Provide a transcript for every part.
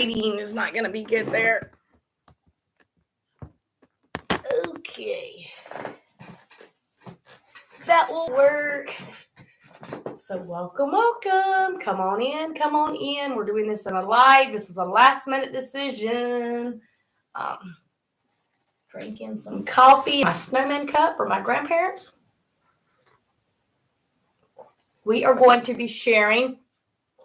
lighting is not going to be good there. Okay. That will work. So welcome. Come on in. We're doing this in a live. This is a last minute decision. Drinking some coffee, my snowman cup for my grandparents. We are going to be sharing.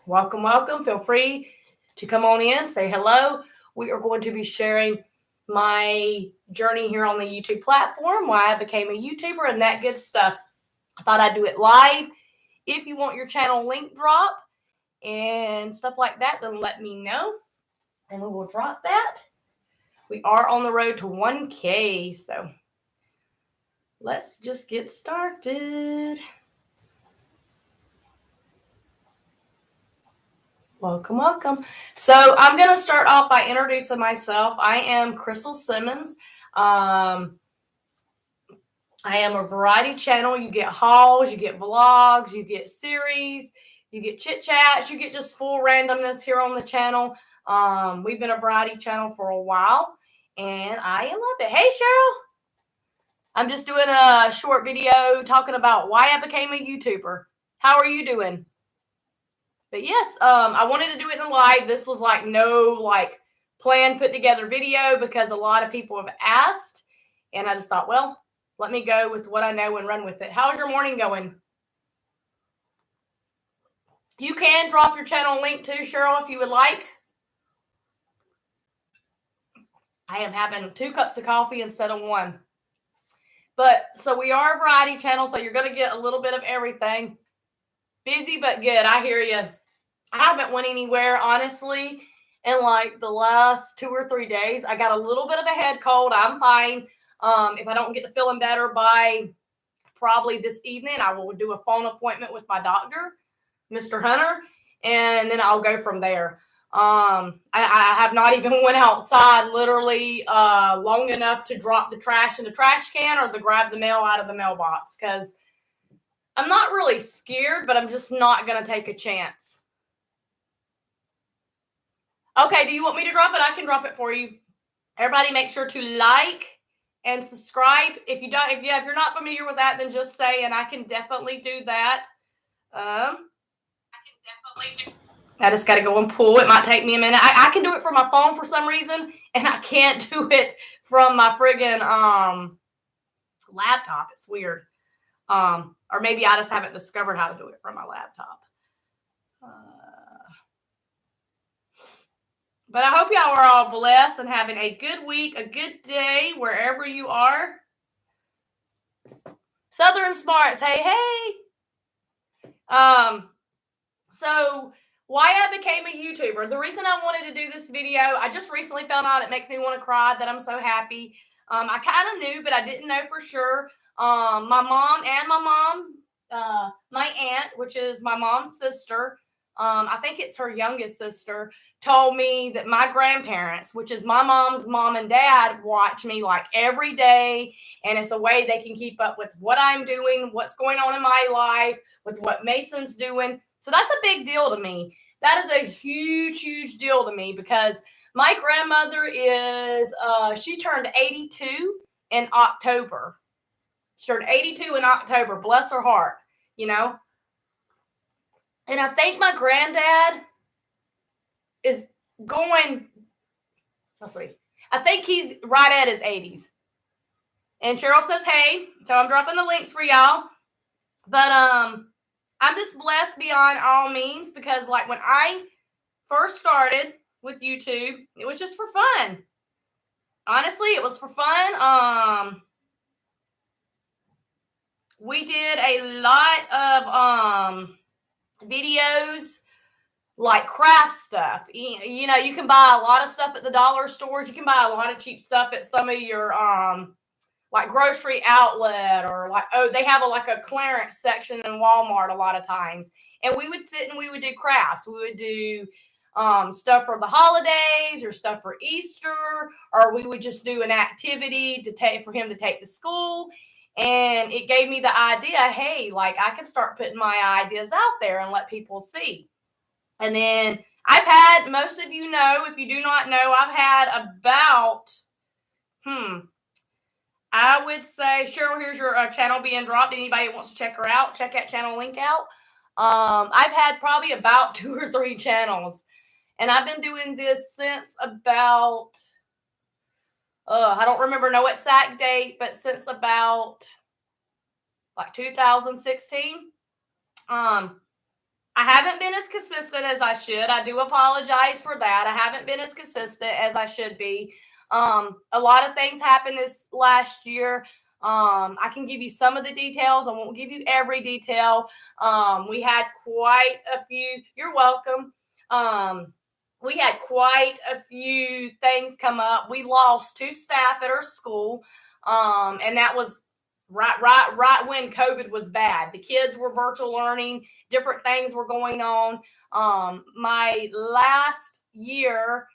Welcome. Feel free to come on in, say hello. We are going to be sharing my journey here on the YouTube platform, why I became a YouTuber and that good stuff. I thought I'd do it live. If you want your channel link drop and stuff like that, then let me know and we will drop that. We are on the road to 1K, so let's just get started. Welcome. So I'm going to start off by introducing myself. I am Crystal Simmons. I am a variety channel. You get hauls, you get vlogs, you get series, you get chit chats, you get just full randomness here on the channel. We've been a variety channel for a while and I love it. Hey, Cheryl. I'm just doing a short video talking about why I became a YouTuber. How are you doing? But yes, I wanted to do it in live. This was no planned put together video because a lot of people have asked. And I just thought, well, let me go with what I know and run with it. How's your morning going? You can drop your channel link too, Cheryl, if you would like. I am having 2 cups of coffee instead of 1. But so we are a variety channel, so you're going to get a little bit of everything. Busy but good. I hear you. I haven't went anywhere, honestly, in the last 2 or 3 days. I got a little bit of a head cold. I'm fine. If I don't get to feeling better by probably this evening, I will do a phone appointment with my doctor, Mr. Hunter, and then I'll go from there. I have not even went outside literally long enough to drop the trash in the trash can or to grab the mail out of the mailbox because I'm not really scared, but I'm just not going to take a chance. Okay, do you want me to drop it? I can drop it for you. Everybody make sure to like and subscribe. If you're not familiar with that, then just say, and I can definitely do that. I just got to go and pull. It might take me a minute. I can do it from my phone for some reason, and I can't do it from my friggin' laptop. It's weird. Or maybe I just haven't discovered how to do it from my laptop. But I hope y'all are all blessed and having a good week, a good day, wherever you are. Southern Smarts, hey. So why I became a YouTuber. The reason I wanted to do this video, I just recently found out, it makes me want to cry that I'm so happy. I kind of knew, but I didn't know for sure. My aunt, which is my mom's sister, I think it's her youngest sister, told me that my grandparents, which is my mom's mom and dad, watch me every day. And it's a way they can keep up with what I'm doing, what's going on in my life, with what Mason's doing. So that's a big deal to me. That is a huge deal to me because my grandmother she turned 82 in October. She turned 82 in October. Bless her heart, And I think my granddad is going, let's see. I think he's right at his 80s. And Cheryl says, hey, so I'm dropping the links for y'all. But I'm just blessed beyond all means because when I first started with YouTube, it was just for fun. Honestly, it was for fun. We did a lot of videos craft stuff. You can buy a lot of stuff at the dollar stores. You can buy a lot of cheap stuff at some of your grocery outlet or they have a clearance section in Walmart a lot of times. And we would sit and we would do crafts. We would do stuff for the holidays or stuff for Easter, or we would just do an activity for him to take to school. And it gave me the idea, hey, I can start putting my ideas out there and let people see. And then I've had, most of you know, if you do not know, I've had about, I would say, Cheryl, here's your channel being dropped. Anybody wants to check her out, check that channel link out. I've had probably about 2 or 3 channels. And I've been doing this since about, I don't remember no exact date, but since about like 2016. I haven't been as consistent as I should. I do apologize for that. I haven't been as consistent as I should be. A lot of things happened this last year. I can give you some of the details. I won't give you every detail. We had quite a few. You're welcome. We had quite a few things come up. We lost 2 staff at our school, and that was right when COVID was bad. The kids were virtual learning, different things were going on. My last year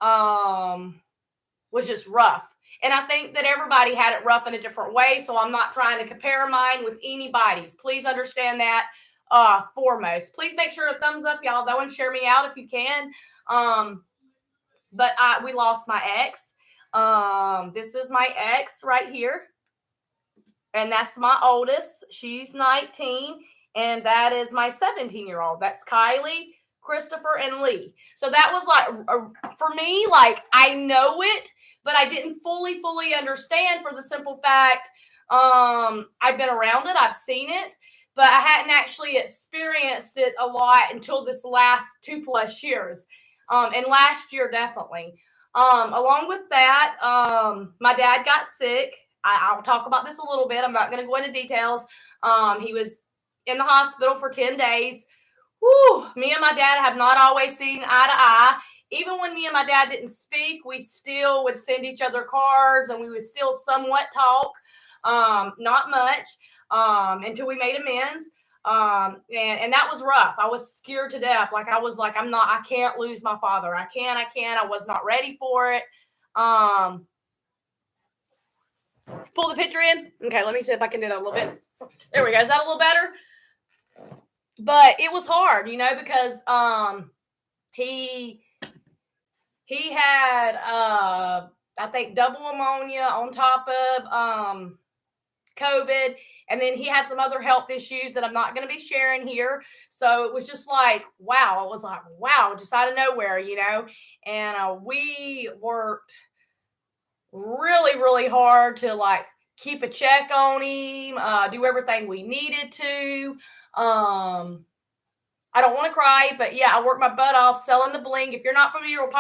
was just rough. And I think that everybody had it rough in a different way. So I'm not trying to compare mine with anybody's. Please understand that foremost. Please make sure to thumbs up, y'all, though, and share me out if you can. But we lost my ex. This is my ex right here. And that's my oldest. She's 19. And that is my 17-year-old. That's Kylie, Christopher, and Lee. So that was like, for me, like, I know it, but I didn't fully understand for the simple fact I've been around it. I've seen it. But I hadn't actually experienced it a lot until this last 2+ years. And last year, definitely. Along with that, my dad got sick. I'll talk about this a little bit. I'm not going to go into details. He was in the hospital for 10 days. Whew, me and my dad have not always seen eye to eye. Even when me and my dad didn't speak, we still would send each other cards and we would still somewhat talk. Not much until we made amends. And that was rough. I was scared to death. Like I was like, I can't lose my father. I can't. I was not ready for it. Pull the picture in. Okay, let me see if I can do that a little bit. There we go. Is that a little better? But it was hard, because he had I think double pneumonia on top of COVID, and then he had some other health issues that I'm not going to be sharing here. So it was just like, wow. I was like, wow, just out of nowhere, and we worked really hard to like keep a check on him, do everything we needed to. I don't want to cry, but yeah, I worked my butt off selling the bling. If you're not familiar with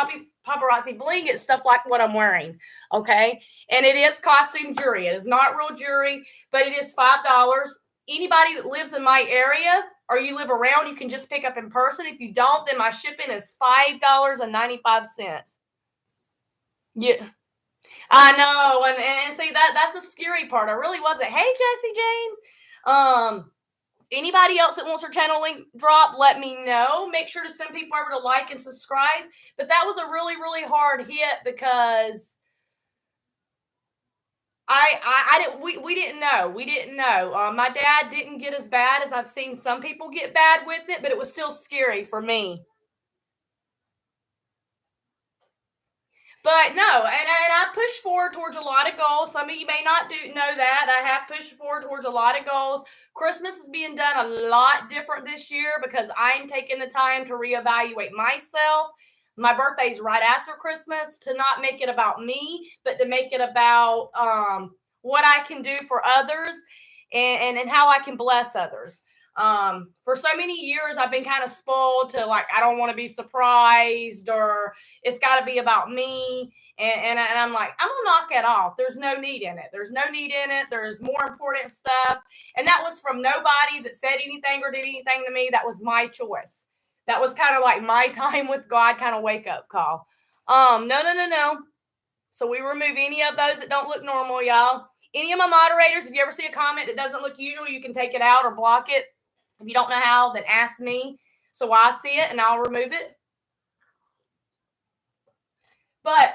paparazzi bling, it's stuff like what I'm wearing, okay? And it is costume jewelry. It is not real jewelry, but it is $5. Anybody that lives in my area or you live around, you can just pick up in person. If you don't, then my shipping is $5.95. Yeah. I know, and see that's the scary part. I really wasn't. Hey, Jesse James. Anybody else that wants her channel link drop, let me know. Make sure to send people over to like and subscribe. But that was a really hard hit because we didn't know. We didn't know. My dad didn't get as bad as I've seen some people get bad with it, but it was still scary for me. But no, and I pushed forward towards a lot of goals. Some of you may not know that. I have pushed forward towards a lot of goals. Christmas is being done a lot different this year because I'm taking the time to reevaluate myself. My birthday's right after Christmas, to not make it about me, but to make it about what I can do for others and how I can bless others. For so many years, I've been kind of spoiled to like, I don't want to be surprised, or it's got to be about me. And I'm like, I'm going to knock it off. There's no need in it. There's no need in it. There's more important stuff. And that was from nobody that said anything or did anything to me. That was my choice. That was kind of like my time with God kind of wake up call. No. So we remove any of those that don't look normal, y'all. Any of my moderators, if you ever see a comment that doesn't look usual, you can take it out or block it. If you don't know how, then ask me so I see it and I'll remove it. But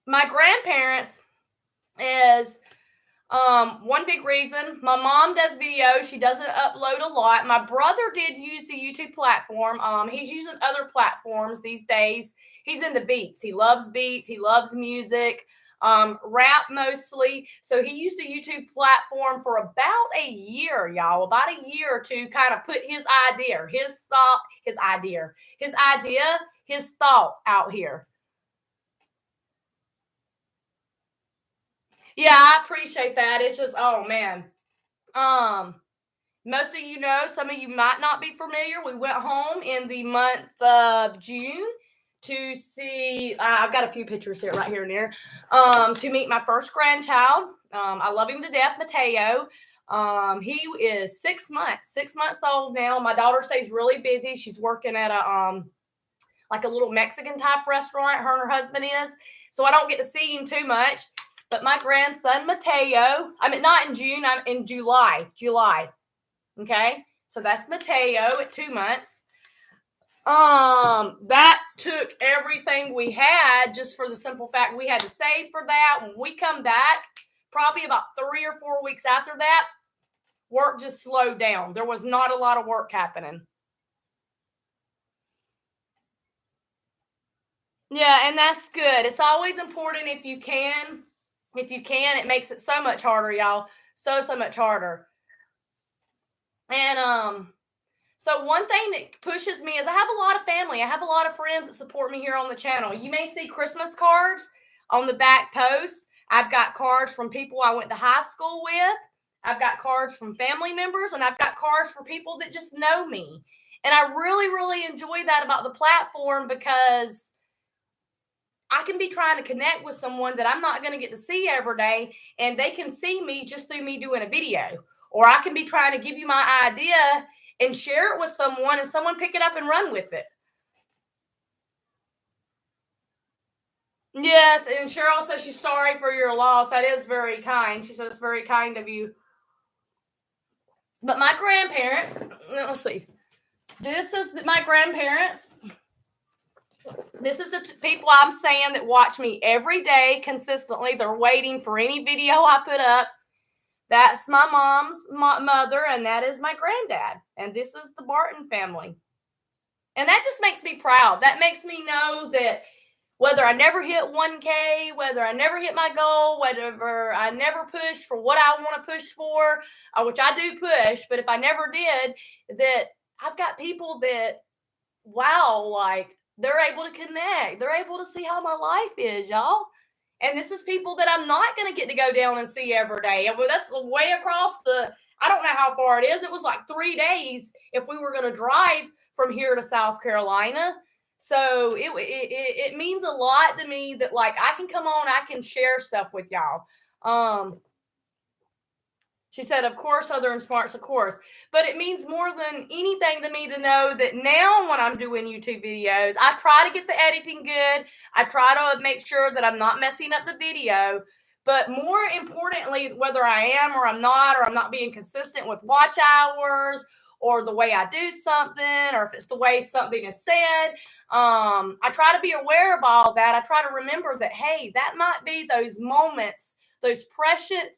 my grandparents is One big reason, my mom does videos. She doesn't upload a lot. My brother did use the YouTube platform. He's using other platforms these days. He's into beats. He loves beats. He loves music, rap mostly. So he used the YouTube platform for about a year, y'all, about a year to kind of put his idea, his thought out here. Yeah, I appreciate that. It's just, oh man. Most of you know, some of you might not be familiar. We went home in the month of June to see, I've got a few pictures here, right here and there, to meet my first grandchild. I love him to death, Mateo. He is 6 months old now. My daughter stays really busy. She's working at a, like a little Mexican type restaurant, her and her husband is. So I don't get to see him too much. But my grandson, Mateo, I mean, not in June, I'm in July. Okay. So that's Mateo at 2 months. That took everything we had just for the simple fact we had to save for that. When we come back, probably about 3 or 4 weeks after that, work just slowed down. There was not a lot of work happening. Yeah, and that's good. It's always important if you can. If you can, it makes it so much harder, y'all. So much harder. And so one thing that pushes me is I have a lot of family. I have a lot of friends that support me here on the channel. You may see Christmas cards on the back posts. I've got cards from people I went to high school with. I've got cards from family members, and I've got cards for people that just know me. And I really, really enjoy that about the platform because I can be trying to connect with someone that I'm not going to get to see every day, and they can see me just through me doing a video. Or I can be trying to give you my idea and share it with someone, and someone pick it up and run with it. Yes, and Cheryl says she's sorry for your loss. That is very kind. She said it's very kind of you. But my grandparents, let's see. This is my grandparents. This is the people I'm saying that watch me every day consistently. They're waiting for any video I put up. That's my mom's mother, and that is my granddad. And this is the Barton family. And that just makes me proud. That makes me know that whether I never hit 1K, whether I never hit my goal, whether I never pushed for what I want to push for, which I do push, but if I never did, that I've got people that, wow, like they're able to connect. They're able to see how my life is, y'all. And this is people that I'm not going to get to go down and see every day. Well, that's way across I don't know how far it is. It was like 3 days if we were going to drive from here to South Carolina. So it means a lot to me that like I can come on, I can share stuff with y'all. She said, of course, Southern Smarts, of course. But it means more than anything to me to know that now when I'm doing YouTube videos, I try to get the editing good. I try to make sure that I'm not messing up the video. But more importantly, whether I am or I'm not being consistent with watch hours or the way I do something or if it's the way something is said, I try to be aware of all that. I try to remember that, hey, that might be those moments, those precious,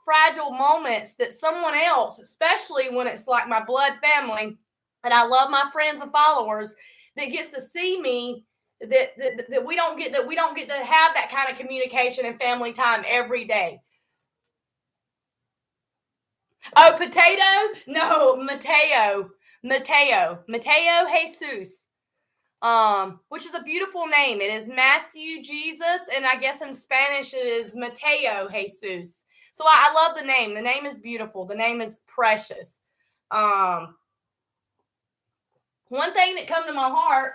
fragile moments that someone else, especially when it's like my blood family, and I love my friends and followers, that gets to see me, that we don't get to have that kind of communication and family time every day. Oh, potato? No, Mateo Jesus. Which is a beautiful name. It is Matthew Jesus, and I guess in Spanish it is Mateo Jesus. So I love the name. The name is beautiful. The name is precious. One thing that come to my heart,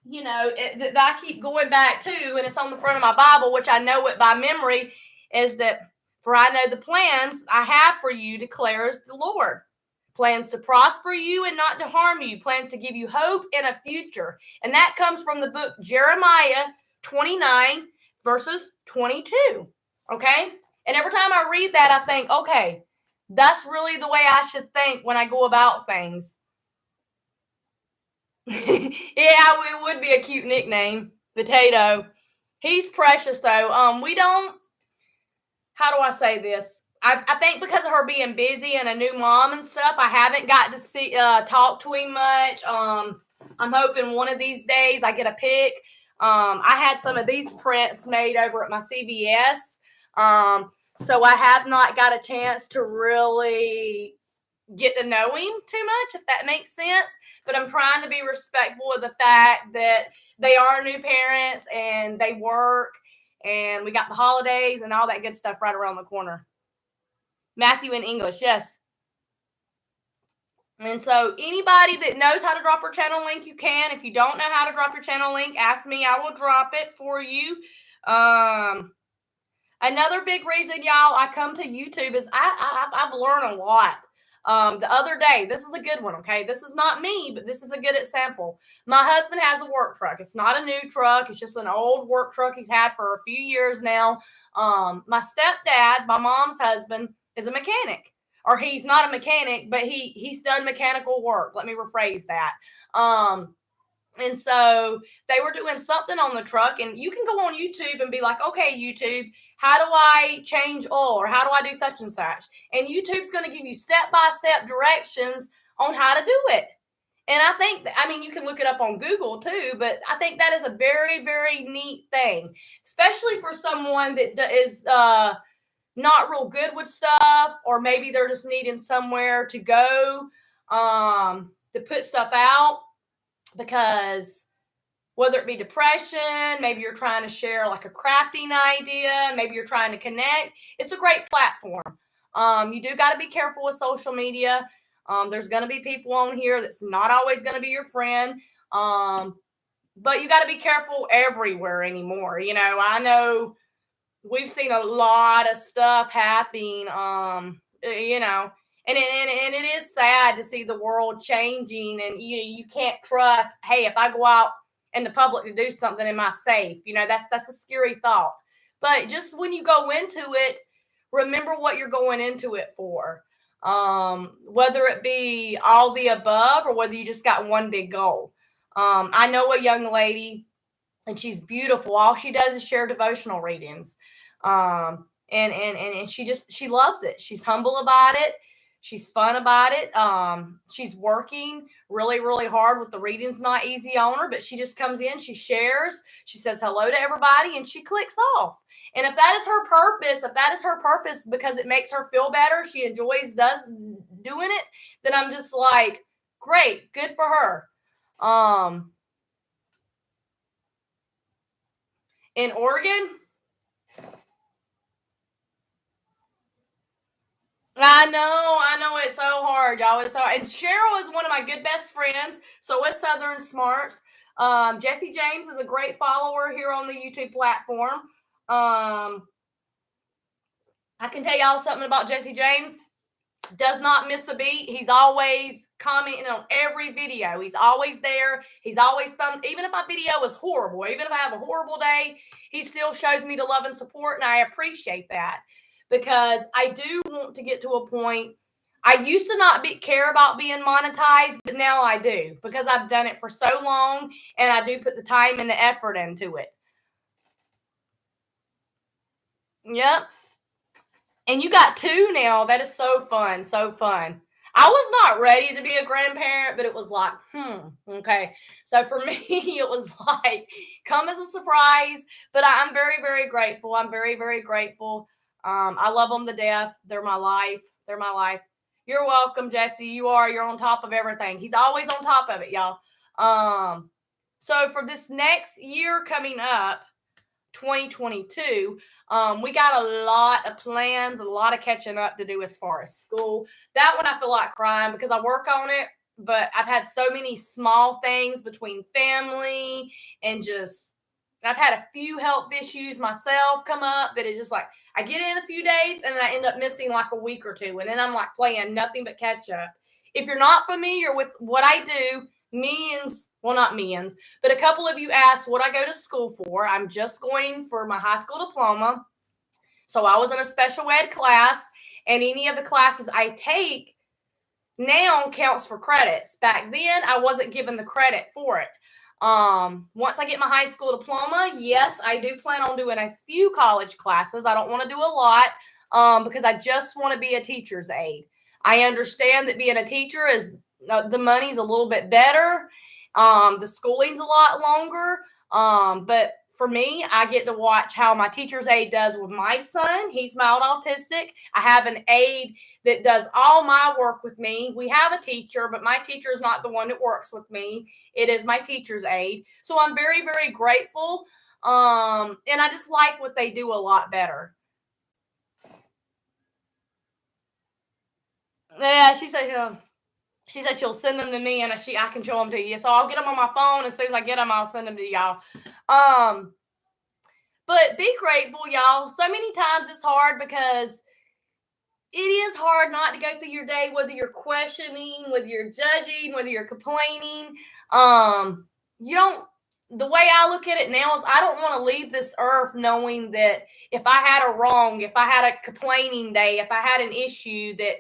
that I keep going back to, and it's on the front of my Bible, which I know it by memory, is that for I know the plans I have for you, declares the Lord. Plans to prosper you and not to harm you. Plans to give you hope and a future. And that comes from the book Jeremiah 29, verses 22. Okay? And every time I read that, I think, okay, that's really the way I should think when I go about things. Yeah, it would be a cute nickname. Potato. He's precious, though. We don't how do I say this? I think because of her being busy and a new mom and stuff, I haven't got to see talk to him much. I'm hoping one of these days I get a pic. I had some of these prints made over at my CVS. So I have not got a chance to really get to know him too much, if that makes sense. But I'm trying to be respectful of the fact that they are new parents and they work, and we got the holidays and all that good stuff right around the corner. Matthew in English, yes. And so anybody that knows how to drop her channel link, you can. If you don't know how to drop your channel link, ask me. I will drop it for you. Another big reason, y'all, I come to YouTube is I've learned a lot. The other day, this is a good one, okay? This is not me, but this is a good example. My husband has a work truck. It's not a new truck. It's just an old work truck he's had for a few years now. My stepdad, my mom's husband, is a mechanic. Or he's not a mechanic, but he's done mechanical work. Let me rephrase that. And so they were doing something on the truck, and you can go on YouTube and be like, okay, YouTube, how do I change oil, or how do I do such and such? And YouTube's going to give you step-by-step directions on how to do it. And I think, you can look it up on Google too, but I think that is a very, very neat thing, especially for someone that is not real good with stuff, or maybe they're just needing somewhere to go to put stuff out. Because whether it be depression, maybe you're trying to share like a crafting idea, maybe you're trying to connect, it's a great platform. You do got to be careful with social media. There's going to be people on here that's not always going to be your friend. But you got to be careful everywhere anymore. I know we've seen a lot of stuff happening, and it is sad to see the world changing, and you can't trust, hey, if I go out in the public to do something, am I safe? That's a scary thought. But just when you go into it, remember what you're going into it for. Whether it be all the above or whether you just got one big goal. I know a young lady, and she's beautiful. All she does is share devotional readings. And she loves it. She's humble about it. She's fun about it. She's working really, really hard with the readings. Not easy on her, but she just comes in, she shares, she says hello to everybody, and she clicks off. And if that is her purpose because it makes her feel better, she enjoys doing it, then I'm just like, great, good for her. In Oregon, I know it's so hard, y'all. It's so hard. And Cheryl is one of my good best friends. So is Southern Smarts. Jesse James is a great follower here on the YouTube platform. I can tell y'all something about Jesse James. Does not miss a beat. He's always commenting on every video. He's always there. He's always even if my video is horrible, even if I have a horrible day, he still shows me the love and support, and I appreciate that. Because I do want to get to a point. I used to not care about being monetized, but now I do, because I've done it for so long, and I do put the time and the effort into it. Yep. And you got 2 now. That is so fun. So fun. I was not ready to be a grandparent, but it was like, okay. So for me, it was like, come as a surprise. But I'm very, very grateful. I'm very, very grateful. I love them to death. They're my life. They're my life. You're welcome, Jesse. You're on top of everything. He's always on top of it, y'all. So for this next year coming up, 2022, we got a lot of plans, a lot of catching up to do as far as school. That one I feel like crying because I work on it, but I've had so many small things between family and just, I've had a few health issues myself come up that it's just like, I get in a few days and I end up missing like a week or 2. And then I'm like playing nothing but catch up. If you're not familiar with what I do, not millions, but a couple of you asked what I go to school for. I'm just going for my high school diploma. So I was in a special ed class, and any of the classes I take now counts for credits. Back then, I wasn't given the credit for it. Once I get my high school diploma, yes, I do plan on doing a few college classes. I don't want to do a lot because I just want to be a teacher's aide. I understand that being a teacher is the money's a little bit better. The schooling's a lot longer. But for me, I get to watch how my teacher's aide does with my son. He's mild autistic. I have an aide that does all my work with me. We have a teacher, but my teacher is not the one that works with me. It is my teacher's aide. So I'm very, very grateful. And I just like what they do a lot better. Yeah, she said she'll send them to me and I can show them to you. So I'll get them on my phone. As soon as I get them, I'll send them to y'all. But be grateful, y'all. So many times it's hard because it is hard not to go through your day, whether you're questioning, whether you're judging, whether you're complaining. The way I look at it now is I don't want to leave this earth knowing that if I had a wrong, if I had a complaining day, if I had an issue, that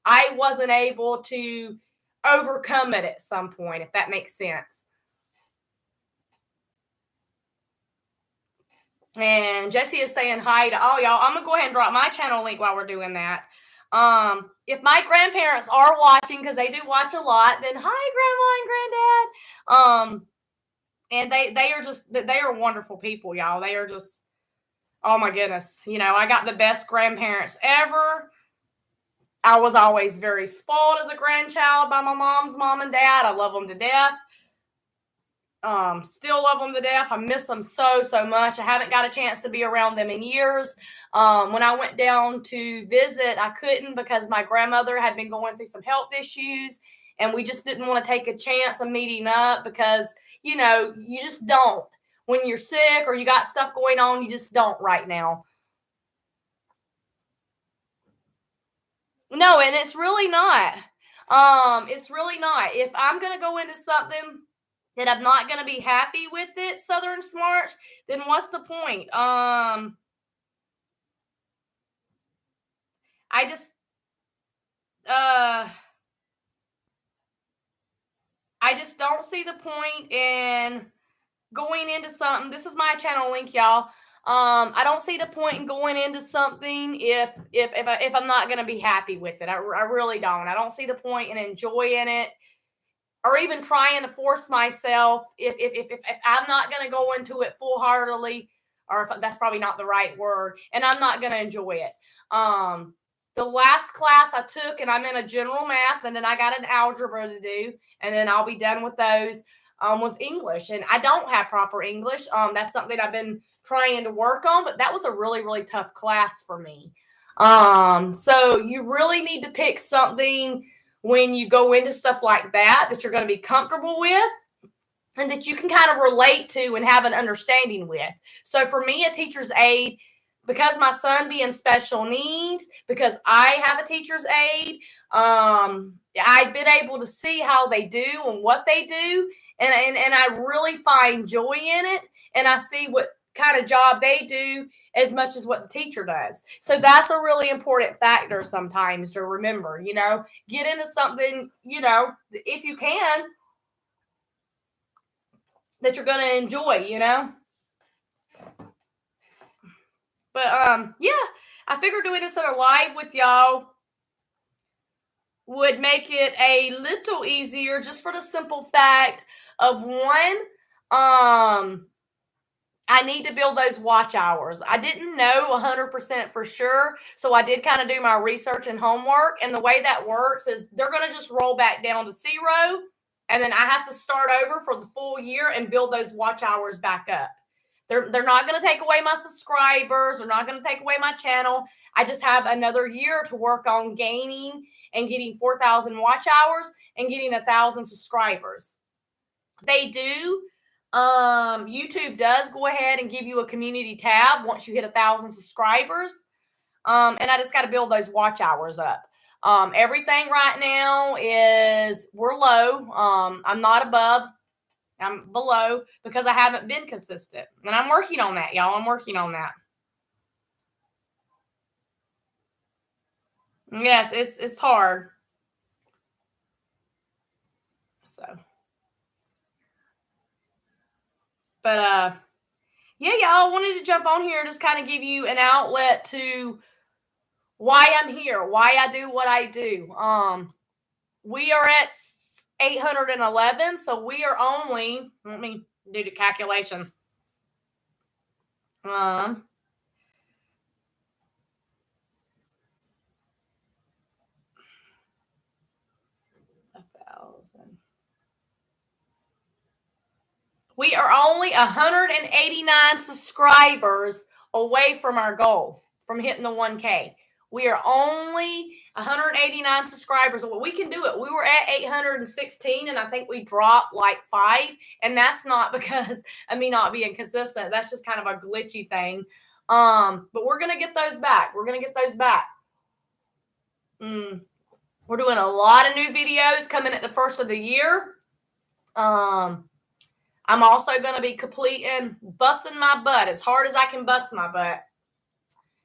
I wasn't able to overcome it at some point, if that makes sense. And Jesse is saying hi to all y'all. I'm going to go ahead and drop my channel link while we're doing that. If my grandparents are watching, because they do watch a lot, then hi, Grandma and Granddad. And they are wonderful people, y'all. They are just, oh my goodness. I got the best grandparents ever. I was always very spoiled as a grandchild by my mom's mom and dad. I love them to death. Still love them to death. I miss them so much. I haven't got a chance to be around them in years. When I went down to visit, I couldn't because my grandmother had been going through some health issues, and we just didn't want to take a chance of meeting up because, you just don't. When you're sick or you got stuff going on, you just don't right now. No, and it's really not. It's really not. If I'm going to go into something that I'm not going to be happy with it, Southern Smarts, then what's the point? I just don't see the point in going into something. This is my channel link, y'all. I don't see the point in going into something if I'm not going to be happy with it. I really don't. I don't see the point in enjoying it or even trying to force myself if I'm not going to go into it full-heartedly, or if that's probably not the right word, and I'm not going to enjoy it. The last class I took, and I'm in a general math, and then I got an algebra to do, and then I'll be done with those, was English. And I don't have proper English. That's something I've been trying to work on, but that was a really, really tough class for me. So you really need to pick something when you go into stuff like that you're going to be comfortable with and that you can kind of relate to and have an understanding with. So for me, a teacher's aide, because my son being special needs, because I have a teacher's aide, I've been able to see how they do and what they do. And I really find joy in it. And I see what kind of job they do as much as what the teacher does. So that's a really important factor sometimes to remember, get into something, if you can, that you're going to enjoy, But yeah, I figured doing this on a live with y'all would make it a little easier just for the simple fact of one, I need to build those watch hours. I didn't know 100% for sure, so I did kind of do my research and homework, and the way that works is they're going to just roll back down to 0, and then I have to start over for the full year and build those watch hours back up. They're not going to take away my subscribers. They're not going to take away my channel. I just have another year to work on gaining and getting 4,000 watch hours and getting 1,000 subscribers. They do. YouTube does go ahead and give you a community tab once you hit 1,000 subscribers. And I just got to build those watch hours up. Everything right now is we're low. I'm not above. I'm below because I haven't been consistent. And I'm working on that, y'all. I'm working on that. Yes, it's hard. So But yeah, y'all, wanted to jump on here, just kind of give you an outlet to why I'm here, why I do what I do. We are at 811, so we are only, let me do the calculation. 1,000. We are only 189 subscribers away from our goal, from hitting the 1K. We are only 189 subscribers. Well, we can do it. We were at 816, and I think we dropped like 5. And that's not because of me not being consistent. That's just kind of a glitchy thing. But we're going to get those back. We're going to get those back. We're doing a lot of new videos coming at the first of the year. I'm also going to be completing busting my butt as hard as I can bust my butt.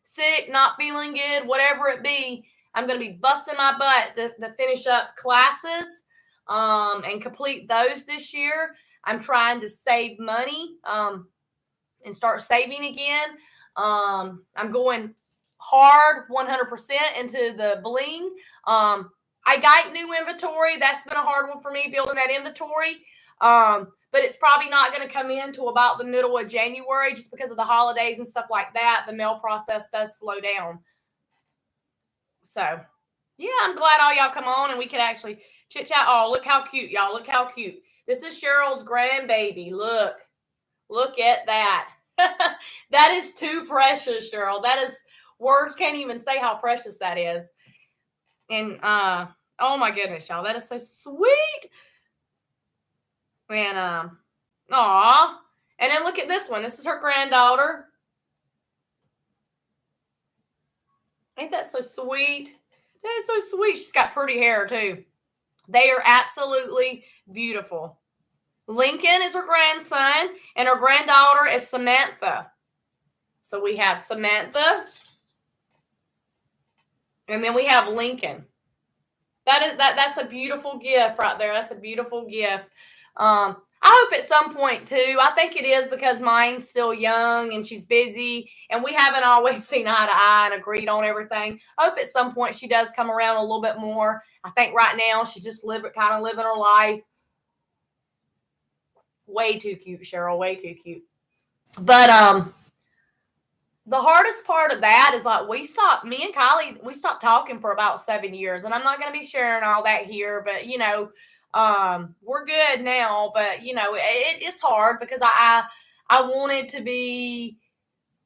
Sick, not feeling good, whatever it be, I'm going to be busting my butt to finish up classes and complete those this year. I'm trying to save money and start saving again. I'm going hard 100% into the bling. I got new inventory. That's been a hard one for me, building that inventory. But it's probably not going to come in till about the middle of January just because of the holidays and stuff like that. The mail process does slow down. So, yeah, I'm glad all y'all come on and we can actually chit chat. Oh, look how cute, y'all. Look how cute. This is Cheryl's grandbaby. Look. Look at that. That is too precious, Cheryl. That is, words can't even say how precious that is. And, oh my goodness, y'all. That is so sweet. And, aw. And then look at this one. This is her granddaughter. Ain't that so sweet? That is so sweet. She's got pretty hair, too. They are absolutely beautiful. Lincoln is her grandson, and her granddaughter is Samantha. So we have Samantha, and then we have Lincoln. That's a beautiful gift right there. That's a beautiful gift. I hope at some point too. I think it is because mine's still young and she's busy, and we haven't always seen eye to eye and agreed on everything. I hope at some point she does come around a little bit more. I think right now she's just kind of living her life. Way too cute, Cheryl. Way too cute. But the hardest part of that is like me and Kylie, we stopped talking for about 7 years, and I'm not going to be sharing all that here, but you know, we're good now, but you know, it's hard because I wanted to be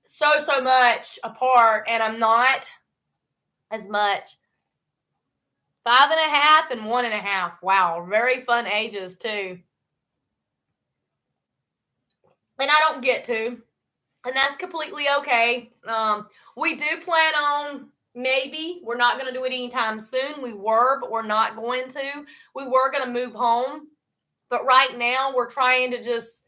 so much apart, and I'm not as much. 5.5 and 1.5. Wow. Very fun ages too. And I don't get to, and that's completely okay. We do plan on, maybe, we're not going to do it anytime soon. We were, but we're not going to. We were going to move home, but right now we're trying to just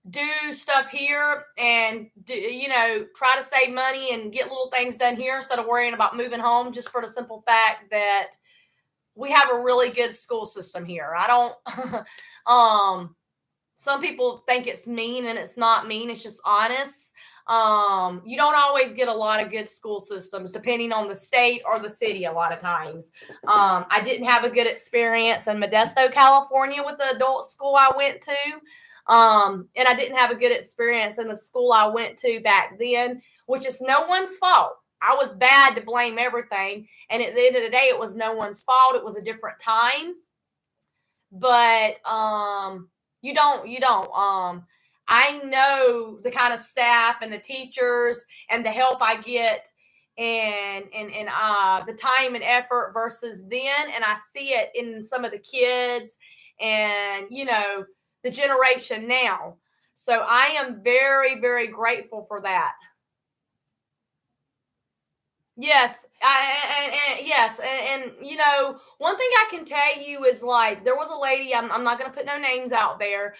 do stuff here and try to save money and get little things done here instead of worrying about moving home, just for the simple fact that we have a really good school system here. I don't some people think it's mean, and it's not mean. It's just honest. You don't always get a lot of good school systems depending on the state or the city a lot of times. I didn't have a good experience in Modesto, California with the adult school I went to. And I didn't have a good experience in the school I went to back then, which is no one's fault. I was bad to blame everything. And at the end of the day, it was no one's fault. It was a different time. But, you don't. I know the kind of staff and the teachers and the help I get and the time and effort versus then. And I see it in some of the kids and, the generation now. So I am very, very grateful for that. Yes, yes, and one thing I can tell you is like there was a lady. I'm not going to put no names out there.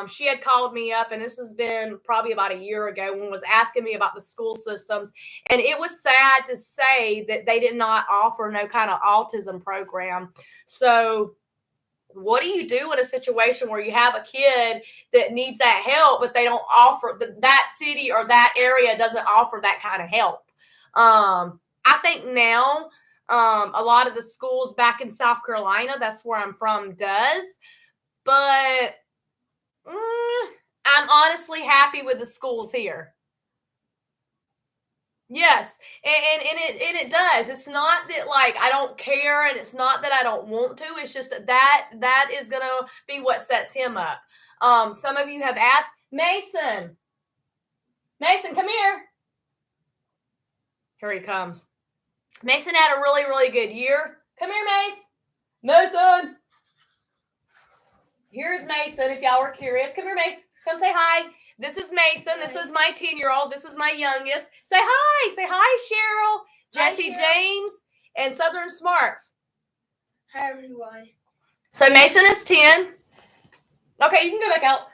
She had called me up, and this has been probably about a year ago, when was asking me about the school systems, and it was sad to say that they did not offer no kind of autism program. So what do you do in a situation where you have a kid that needs that help, but they don't offer, that city or that area doesn't offer that kind of help? I think now a lot of the schools back in South Carolina, that's where I'm from, does. But I'm honestly happy with the schools here. Yes, and it does. It's not that like I don't care, and it's not that I don't want to. It's just that is gonna be what sets him up. Some of you have asked Mason. Mason, come here. Here he comes. Mason had a really, really good year. Come here, Mace. Mason. Here's Mason. If y'all were curious, come here, Mace. Come say hi. This is Mason. This is my 10-year-old. This is my youngest. Say hi. Say hi, Cheryl. Jesse James and Southern Smarts. Hi, everyone. So Mason is 10. Okay, you can go back out.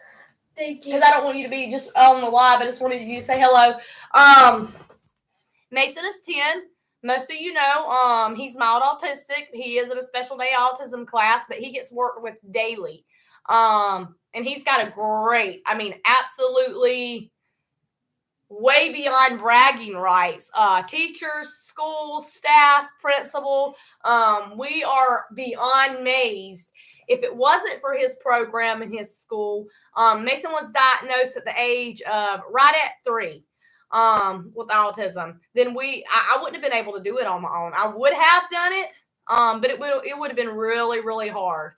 Thank you. Because I don't want you to be just on the live. I just wanted you to say hello. Mason is 10. Most of you know he's mild autistic. He is in a special day autism class, but he gets worked with daily. And he's got a great, I mean, absolutely way beyond bragging rights. Teachers, schools, staff, principal, we are beyond amazed. If it wasn't for his program in his school, Mason was diagnosed at the age of right at 3 with autism. Then I wouldn't have been able to do it on my own. I would have done it, but it would have been really, really hard.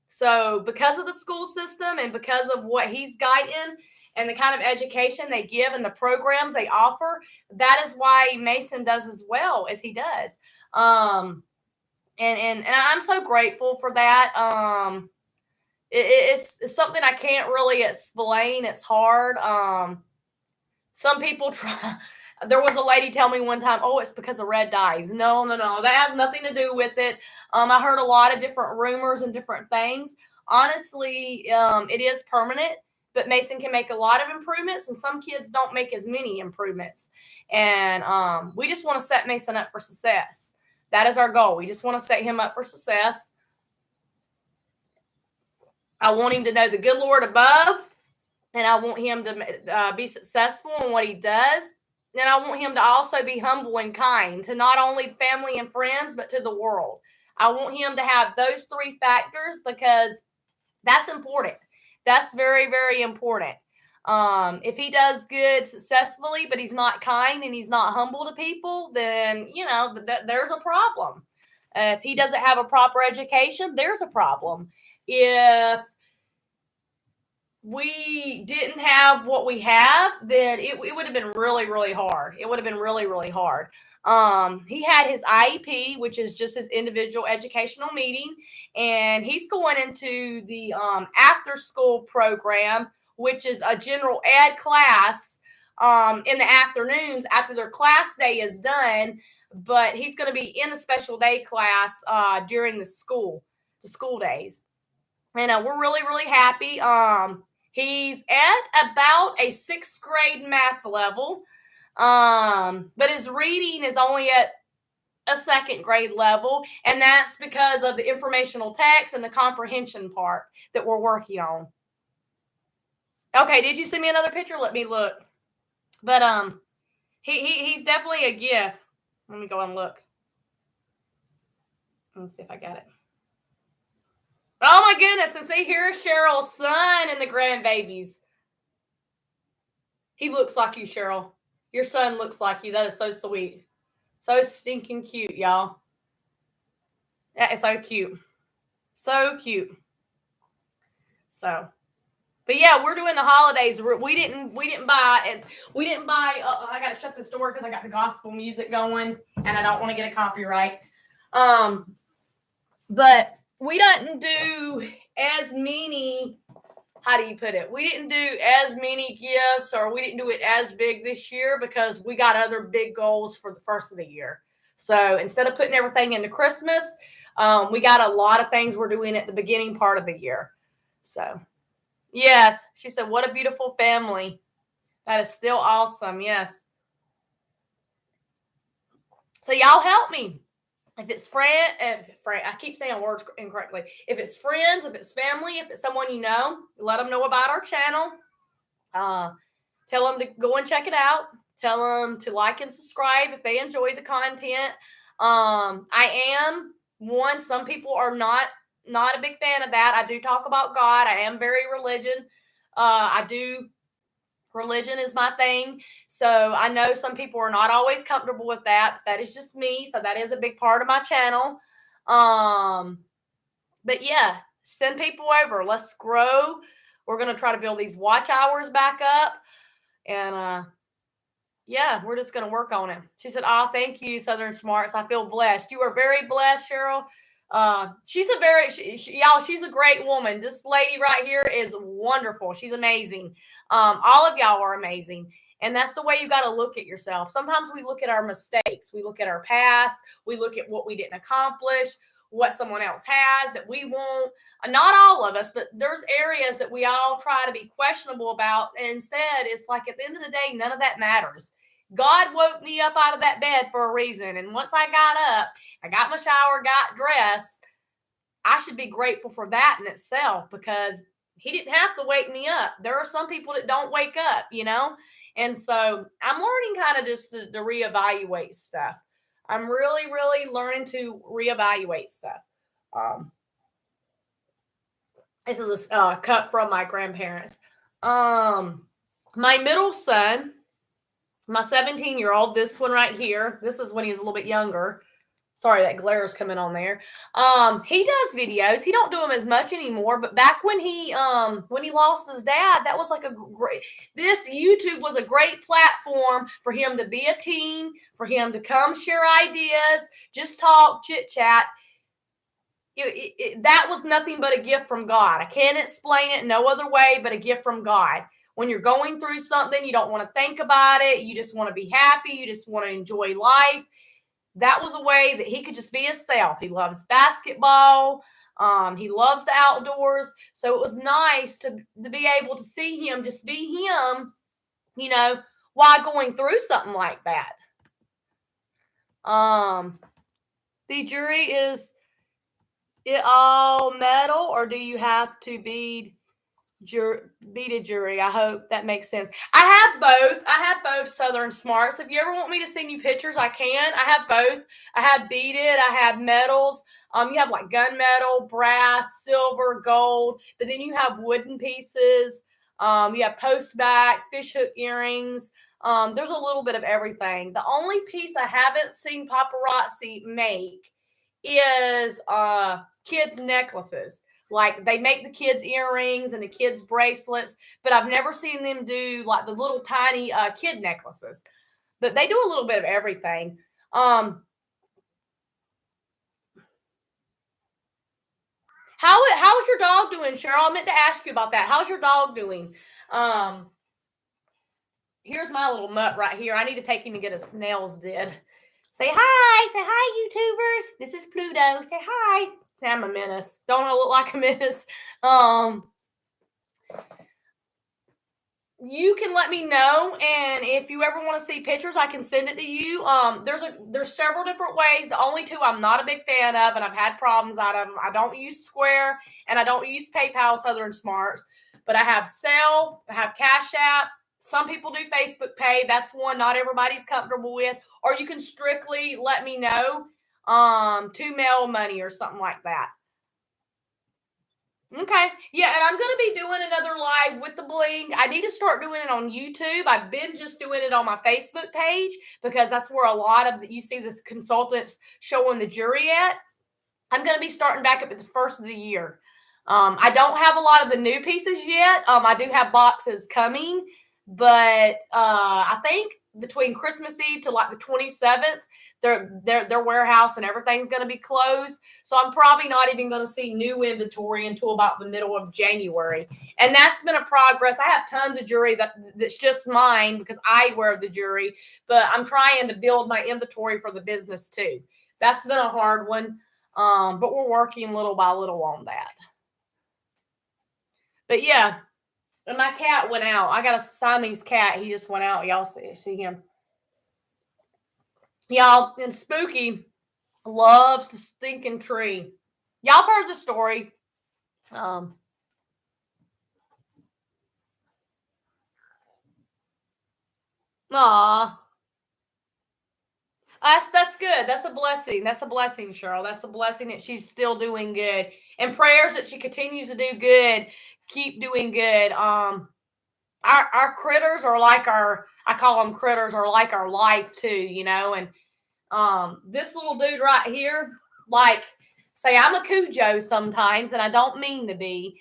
So because of the school system and because of what he's guiding and the kind of education they give and the programs they offer, that is why Mason does as well as he does. And I'm so grateful for that. It's something I can't really explain. It's hard. Some people try. There was a lady tell me one time, oh, it's because of red dyes. No. That has nothing to do with it. I heard a lot of different rumors and different things. Honestly, it is permanent, but Mason can make a lot of improvements, and some kids don't make as many improvements. And we just want to set Mason up for success. That is our goal. We just want to set him up for success. I want him to know the good Lord above, and I want him to be successful in what he does. And I want him to also be humble and kind to not only family and friends, but to the world. I want him to have those 3 factors because that's important. That's very, very important. If he does good successfully, but he's not kind and he's not humble to people, then, there's a problem. If he doesn't have a proper education, there's a problem. If we didn't have what we have, then it would have been really, really hard. It would have been really, really hard. He had his IEP, which is just his individual educational meeting, and he's going into the after school program, which is a general ed class in the afternoons after their class day is done. But he's going to be in a special day class during the school days. And we're really, really happy. He's at about a 6th grade math level, but his reading is only at a 2nd grade level, and that's because of the informational text and the comprehension part that we're working on. Okay, did you send me another picture? Let me look. But he's definitely a gift. Let me go and look. Let me see if I got it. Oh my goodness, and see, here's Cheryl's son and the grandbabies. He looks like you, Cheryl. Your son looks like you. That is so sweet. So stinking cute, y'all. That is so cute. So cute. So, but yeah, we're doing the holidays. We didn't buy. I got to shut this door because I got the gospel music going, and I don't want to get a copyright. But we didn't do as many, how do you put it? We didn't do as many gifts, or we didn't do it as big this year because we got other big goals for the first of the year. So instead of putting everything into Christmas, we got a lot of things we're doing at the beginning part of the year. So, yes, she said, what a beautiful family. That is still awesome. Yes. So y'all help me. If it's I keep saying words incorrectly. If it's friends, if it's family, if it's someone you know, let them know about our channel. Tell them to go and check it out. Tell them to like and subscribe if they enjoy the content. I am one. Some people are not a big fan of that. I do talk about God. I am very religion. Religion is my thing. So I know some people are not always comfortable with that. But that is just me. So that is a big part of my channel. But yeah, send people over. Let's grow. We're going to try to build these watch hours back up. And yeah, we're just going to work on it. She said, "Oh, thank you, Southern Smarts. I feel blessed." You are very blessed, Cheryl. She's a great woman. This lady right here is wonderful. She's amazing. All of y'all are amazing. And that's the way you got to look at yourself. Sometimes we look at our mistakes. We look at our past. We look at what we didn't accomplish, what someone else has that we won't. Not all of us, but there's areas that we all try to be questionable about. And instead, it's like at the end of the day, none of that matters. God woke me up out of that bed for a reason. And once I got up, I got my shower, got dressed, I should be grateful for that in itself because he didn't have to wake me up. There are some people that don't wake up, you know? And so I'm learning kind of just to reevaluate stuff. I'm really, really learning to reevaluate stuff. This is a cut from my grandparents. My middle son, my 17-year-old, this one right here, this is when he was a little bit younger. Sorry, that glare is coming on there. He does videos. He don't do them as much anymore, but back when he lost his dad, that was like this YouTube was a great platform for him to be a teen, for him to come share ideas, just talk, chit chat. That was nothing but a gift from God. I can't explain it no other way but a gift from God. When you're going through something, you don't want to think about it. You just want to be happy. You just want to enjoy life. That was a way that he could just be himself. He loves basketball. He loves the outdoors. So it was nice to be able to see him just be him, you know, while going through something like that. The jury, is it all metal or do you have to beat a jury? I hope that makes sense. I have both Southern Smarts. If you ever want me to send you pictures, I can. I have both. I have beaded. I have metals. You have like gunmetal, brass, silver, gold, but then you have wooden pieces. You have post back, fishhook earrings. There's a little bit of everything. The only piece I haven't seen paparazzi make is kids' necklaces. Like they make the kids' earrings and the kids' bracelets, but I've never seen them do like the little tiny kid necklaces. But they do a little bit of everything. How's your dog doing, Cheryl? I meant to ask you about that. How's your dog doing? Here's my little mutt right here. I need to take him and get his nails did. Say hi, YouTubers. This is Pluto. Say hi. Say I'm a menace. Don't I look like a menace? You can let me know, and if you ever want to see pictures, I can send it to you. There's several different ways. The only two I'm not a big fan of, and I've had problems out of them. I don't use Square, and I don't use PayPal, Southern Smarts, but I have Zelle, I have Cash App. Some people do Facebook Pay. That's one not everybody's comfortable with. Or you can strictly let me know to mail money or something like that. Okay. Yeah, and I'm going to be doing another live with the bling. I need to start doing it on YouTube. I've been just doing it on my Facebook page because that's where a lot of you see this consultants showing the jury at. I'm going to be starting back up at the first of the year. I don't have a lot of the new pieces yet. I do have boxes coming, but I think between Christmas Eve to like the 27th, their warehouse and everything's going to be closed. So I'm probably not even going to see new inventory until about the middle of January. And that's been a progress. I have tons of jewelry that's just mine because I wear the jewelry, but I'm trying to build my inventory for the business too. That's been a hard one. But we're working little by little on that. But yeah, and my cat went out. I got a Siamese cat. He just went out. Y'all see him. Y'all, and Spooky, loves the stinking tree. Y'all have heard the story. Aw. That's good. That's a blessing. That's a blessing, Cheryl. That's a blessing that she's still doing good. And prayers that she continues to do good. Keep doing good. Our critters are like I call them critters, are like our life too, you know. And this little dude right here, like, say I'm a Cujo sometimes, and I don't mean to be.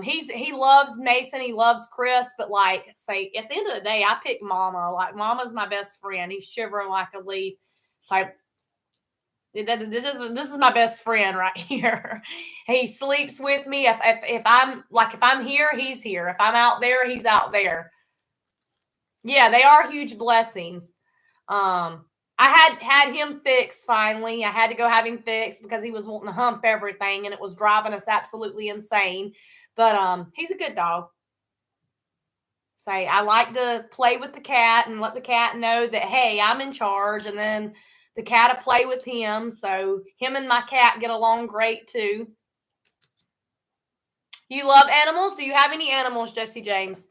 He loves Mason, he loves Chris, but like, say at the end of the day, I pick Mama. Like, Mama's my best friend. He's shivering like a leaf. So this is my best friend right here. He sleeps with me. If I'm here, he's here. If I'm out there, he's out there. Yeah, they are huge blessings. I had him fixed finally. I had to go have him fixed because he was wanting to hump everything and it was driving us absolutely insane. But he's a good dog. Say, I like to play with the cat and let the cat know that, hey, I'm in charge, and then the cat will play with him. So him and my cat get along great too. You love animals? Do you have any animals, Jesse James?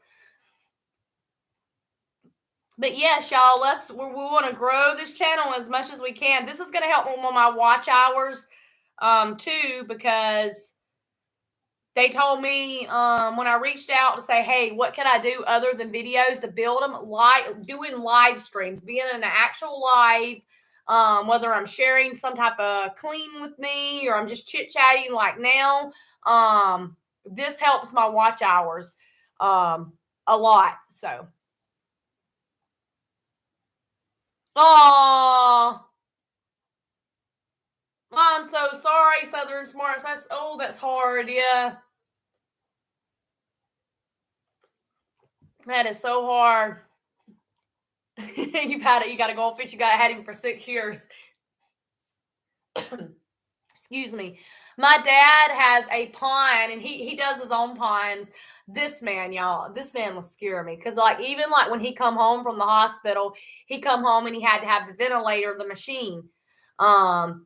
But yes, y'all, we want to grow this channel as much as we can. This is going to help with my watch hours too, because they told me when I reached out to say, hey, what can I do other than videos to build them? Doing live streams, being in an actual live, whether I'm sharing some type of clean with me or I'm just chit-chatting like now. This helps my watch hours a lot. So. Oh, I'm so sorry, Southern Smarts. That's hard. Yeah. That is so hard. You got a goldfish. Had him for 6 years. Excuse me. My dad has a pond, and he does his own ponds. This man, y'all, this man will scare me because, like, even like when he come home from the hospital, he come home and he had to have the ventilator, the machine, and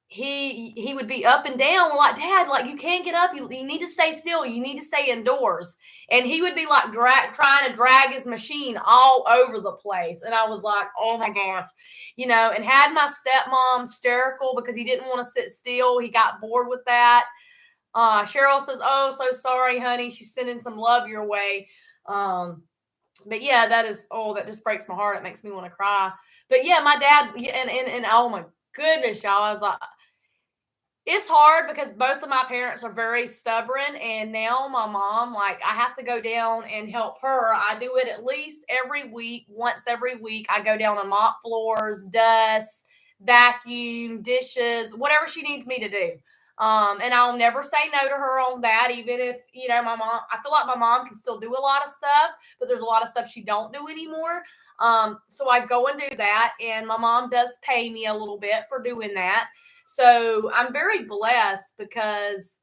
he would be up and down. Like, Dad, like, you can't get up. You need to stay still. You need to stay indoors. And he would be like trying to drag his machine all over the place. And I was like, oh my gosh, you know, and had my stepmom hysterical because he didn't want to sit still. He got bored with that. Cheryl says, oh, so sorry, honey. She's sending some love your way. But yeah, that just breaks my heart. It makes me want to cry. But yeah, my dad, and oh my goodness, y'all, I was like, it's hard because both of my parents are very stubborn, and now my mom, like, I have to go down and help her. I do it at least every week. Once every week, I go down and mop floors, dust, vacuum, dishes, whatever she needs me to do. And I'll never say no to her on that, even if, you know, my mom, I feel like my mom can still do a lot of stuff, but there's a lot of stuff she don't do anymore. So I go and do that, and my mom does pay me a little bit for doing that. So I'm very blessed because,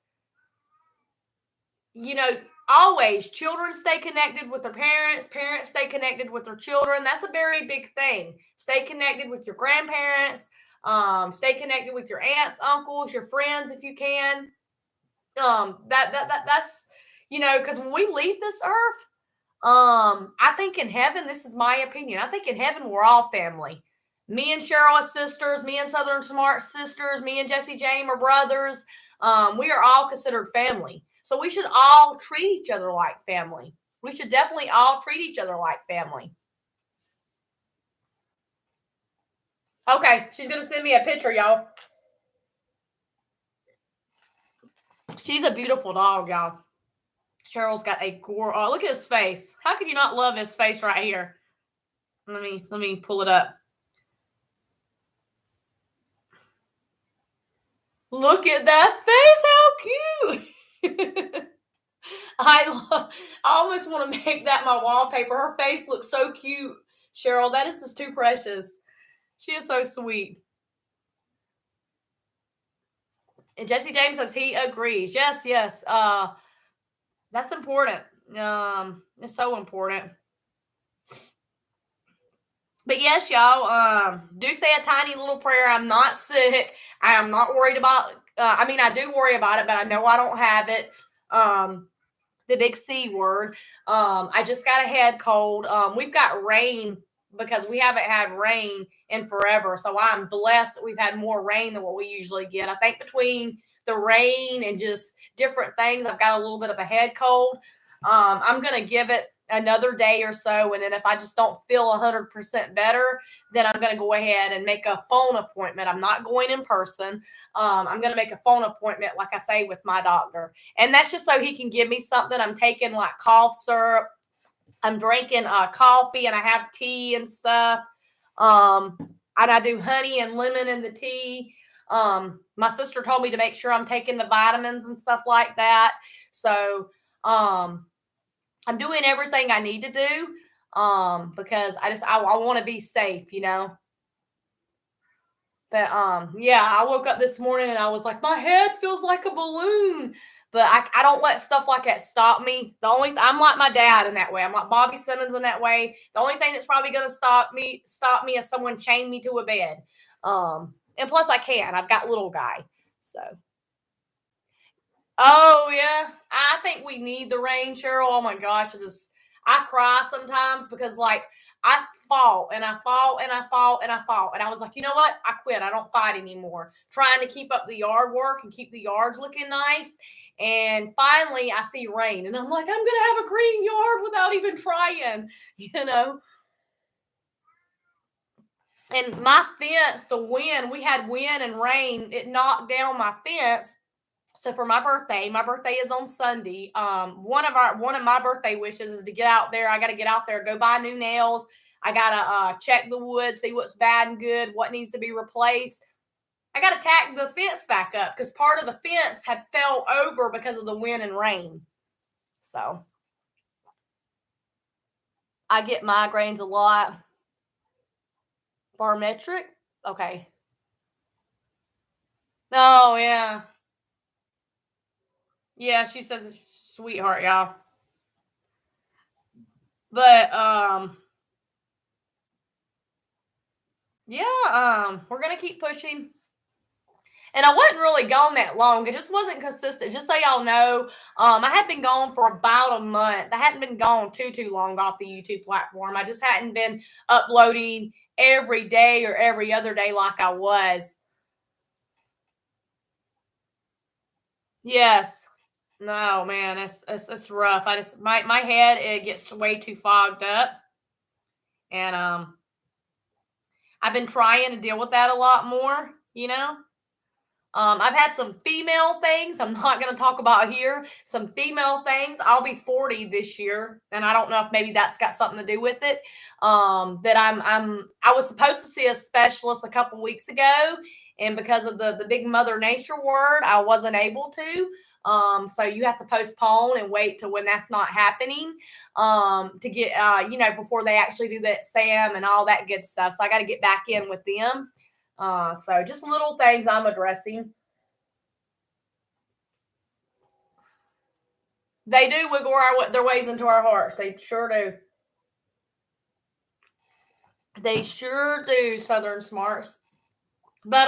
you know, always children stay connected with their parents, parents stay connected with their children. That's a very big thing. Stay connected with your grandparents, stay connected with your aunts, uncles, your friends if you can. That's, you know, because when we leave this earth, I think in heaven, this is my opinion, I think in heaven we're all family. Me and Cheryl are sisters, me and Southern Smart sisters, me and Jesse James are brothers. We are all considered family. So we should all treat each other like family. We should definitely all treat each other like family. Okay, she's going to send me a picture, y'all. She's a beautiful dog, y'all. Cheryl's got a look at his face. How could you not love his face right here? Let me pull it up. Look at that face. How cute. I almost want to make that my wallpaper. Her face looks so cute, Cheryl. That is just too precious. She is so sweet. And Jesse James says he agrees. Yes. That's important. It's so important. But yes, y'all, do say a tiny little prayer. I'm not sick. I am not worried about, I do worry about it, but I know I don't have it. The big C word. I just got a head cold. We've got rain because we haven't had rain in forever. So I'm blessed that we've had more rain than what we usually get. I think between the rain and just different things, I've got a little bit of a head cold. I'm going to give it another day or so. And then if I just don't feel 100% better, then I'm going to go ahead and make a phone appointment. I'm not going in person. I'm going to make a phone appointment, like I say, with my doctor. And that's just so he can give me something. I'm taking like cough syrup. I'm drinking coffee, and I have tea and stuff. And I do honey and lemon in the tea. My sister told me to make sure I'm taking the vitamins and stuff like that. So I'm doing everything I need to do because I want to be safe, But yeah, I woke up this morning and I was like, my head feels like a balloon. But I don't let stuff like that stop me. I'm like my dad in that way. I'm like Bobby Simmons in that way. The only thing that's probably gonna stop me is someone chain me to a bed. And plus I can. I've got little guy. So oh yeah. I think we need the rain, Cheryl. Oh my gosh. I cry sometimes because like I fought and I fought and I fought and I fought. And I was like, you know what? I quit. I don't fight anymore. Trying to keep up the yard work and keep the yards looking nice. And finally I see rain and I'm like, I'm gonna have a green yard without even trying, you know. And my fence, the wind, we had wind and rain, it knocked down my fence. So for my birthday is on Sunday. One of my birthday wishes is to get out there. I got to get out there, go buy new nails. I got to check the wood, see what's bad and good, what needs to be replaced. I got to tack the fence back up because part of the fence had fell over because of the wind and rain. So I get migraines a lot. Barometric? Okay. Oh, yeah. Yeah, she says it's sweetheart, y'all. But yeah, we're gonna keep pushing. And I wasn't really gone that long. It just wasn't consistent. Just so y'all know, I had been gone for about a month. I hadn't been gone too long off the YouTube platform. I just hadn't been uploading every day or every other day like I was. Yes. No, man, it's rough. My head, it gets way too fogged up. And I've been trying to deal with that a lot more. I've had some female things I'm not going to talk about here. Some female things. I'll be 40 this year, and I don't know if maybe that's got something to do with it. That I was supposed to see a specialist a couple weeks ago, and because of the big Mother Nature word, I wasn't able to. So you have to postpone and wait till when that's not happening to get before they actually do that SAM and all that good stuff. So I got to get back in with them. So just little things I'm addressing. They do wiggle their ways into our hearts. They sure do. They sure do, Southern Smarts. But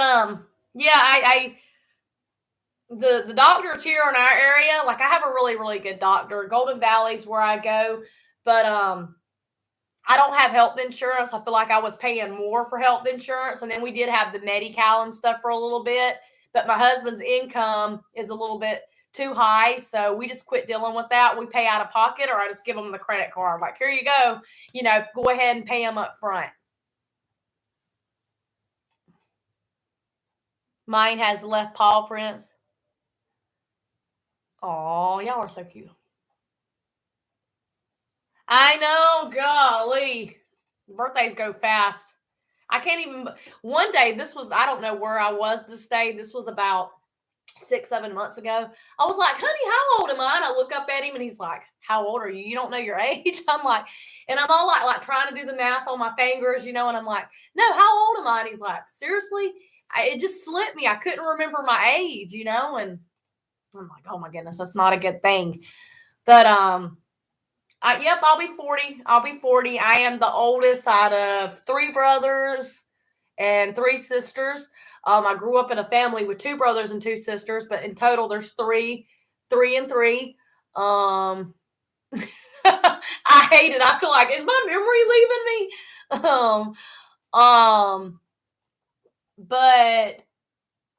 yeah, the doctors here in our area, like I have a really good doctor. Golden Valley's where I go, but I don't have health insurance. I feel like I was paying more for health insurance, and then we did have the Medi-Cal and stuff for a little bit. But my husband's income is a little bit too high, so we just quit dealing with that. We pay out of pocket, or I just give them the credit card. Like, here you go. Go ahead and pay them up front. Mine has left paw prints. Oh, y'all are so cute. I know, golly. Birthdays go fast. I can't even. One day, I don't know where I was this day. This was about 6-7 months ago. I was like, honey, how old am I? And I look up at him and he's like, how old are you? You don't know your age? I'm like, and I'm all like trying to do the math on my fingers, and I'm like, no, how old am I? And he's like, seriously? It just slipped me. I couldn't remember my age, and I'm like, oh my goodness, that's not a good thing. But Yep, I'll be 40. I'll be 40. I am the oldest out of 3 brothers and 3 sisters. I grew up in a family with 2 brothers and 2 sisters, but in total there's 3 and 3. I hate it. I feel like, is my memory leaving me? But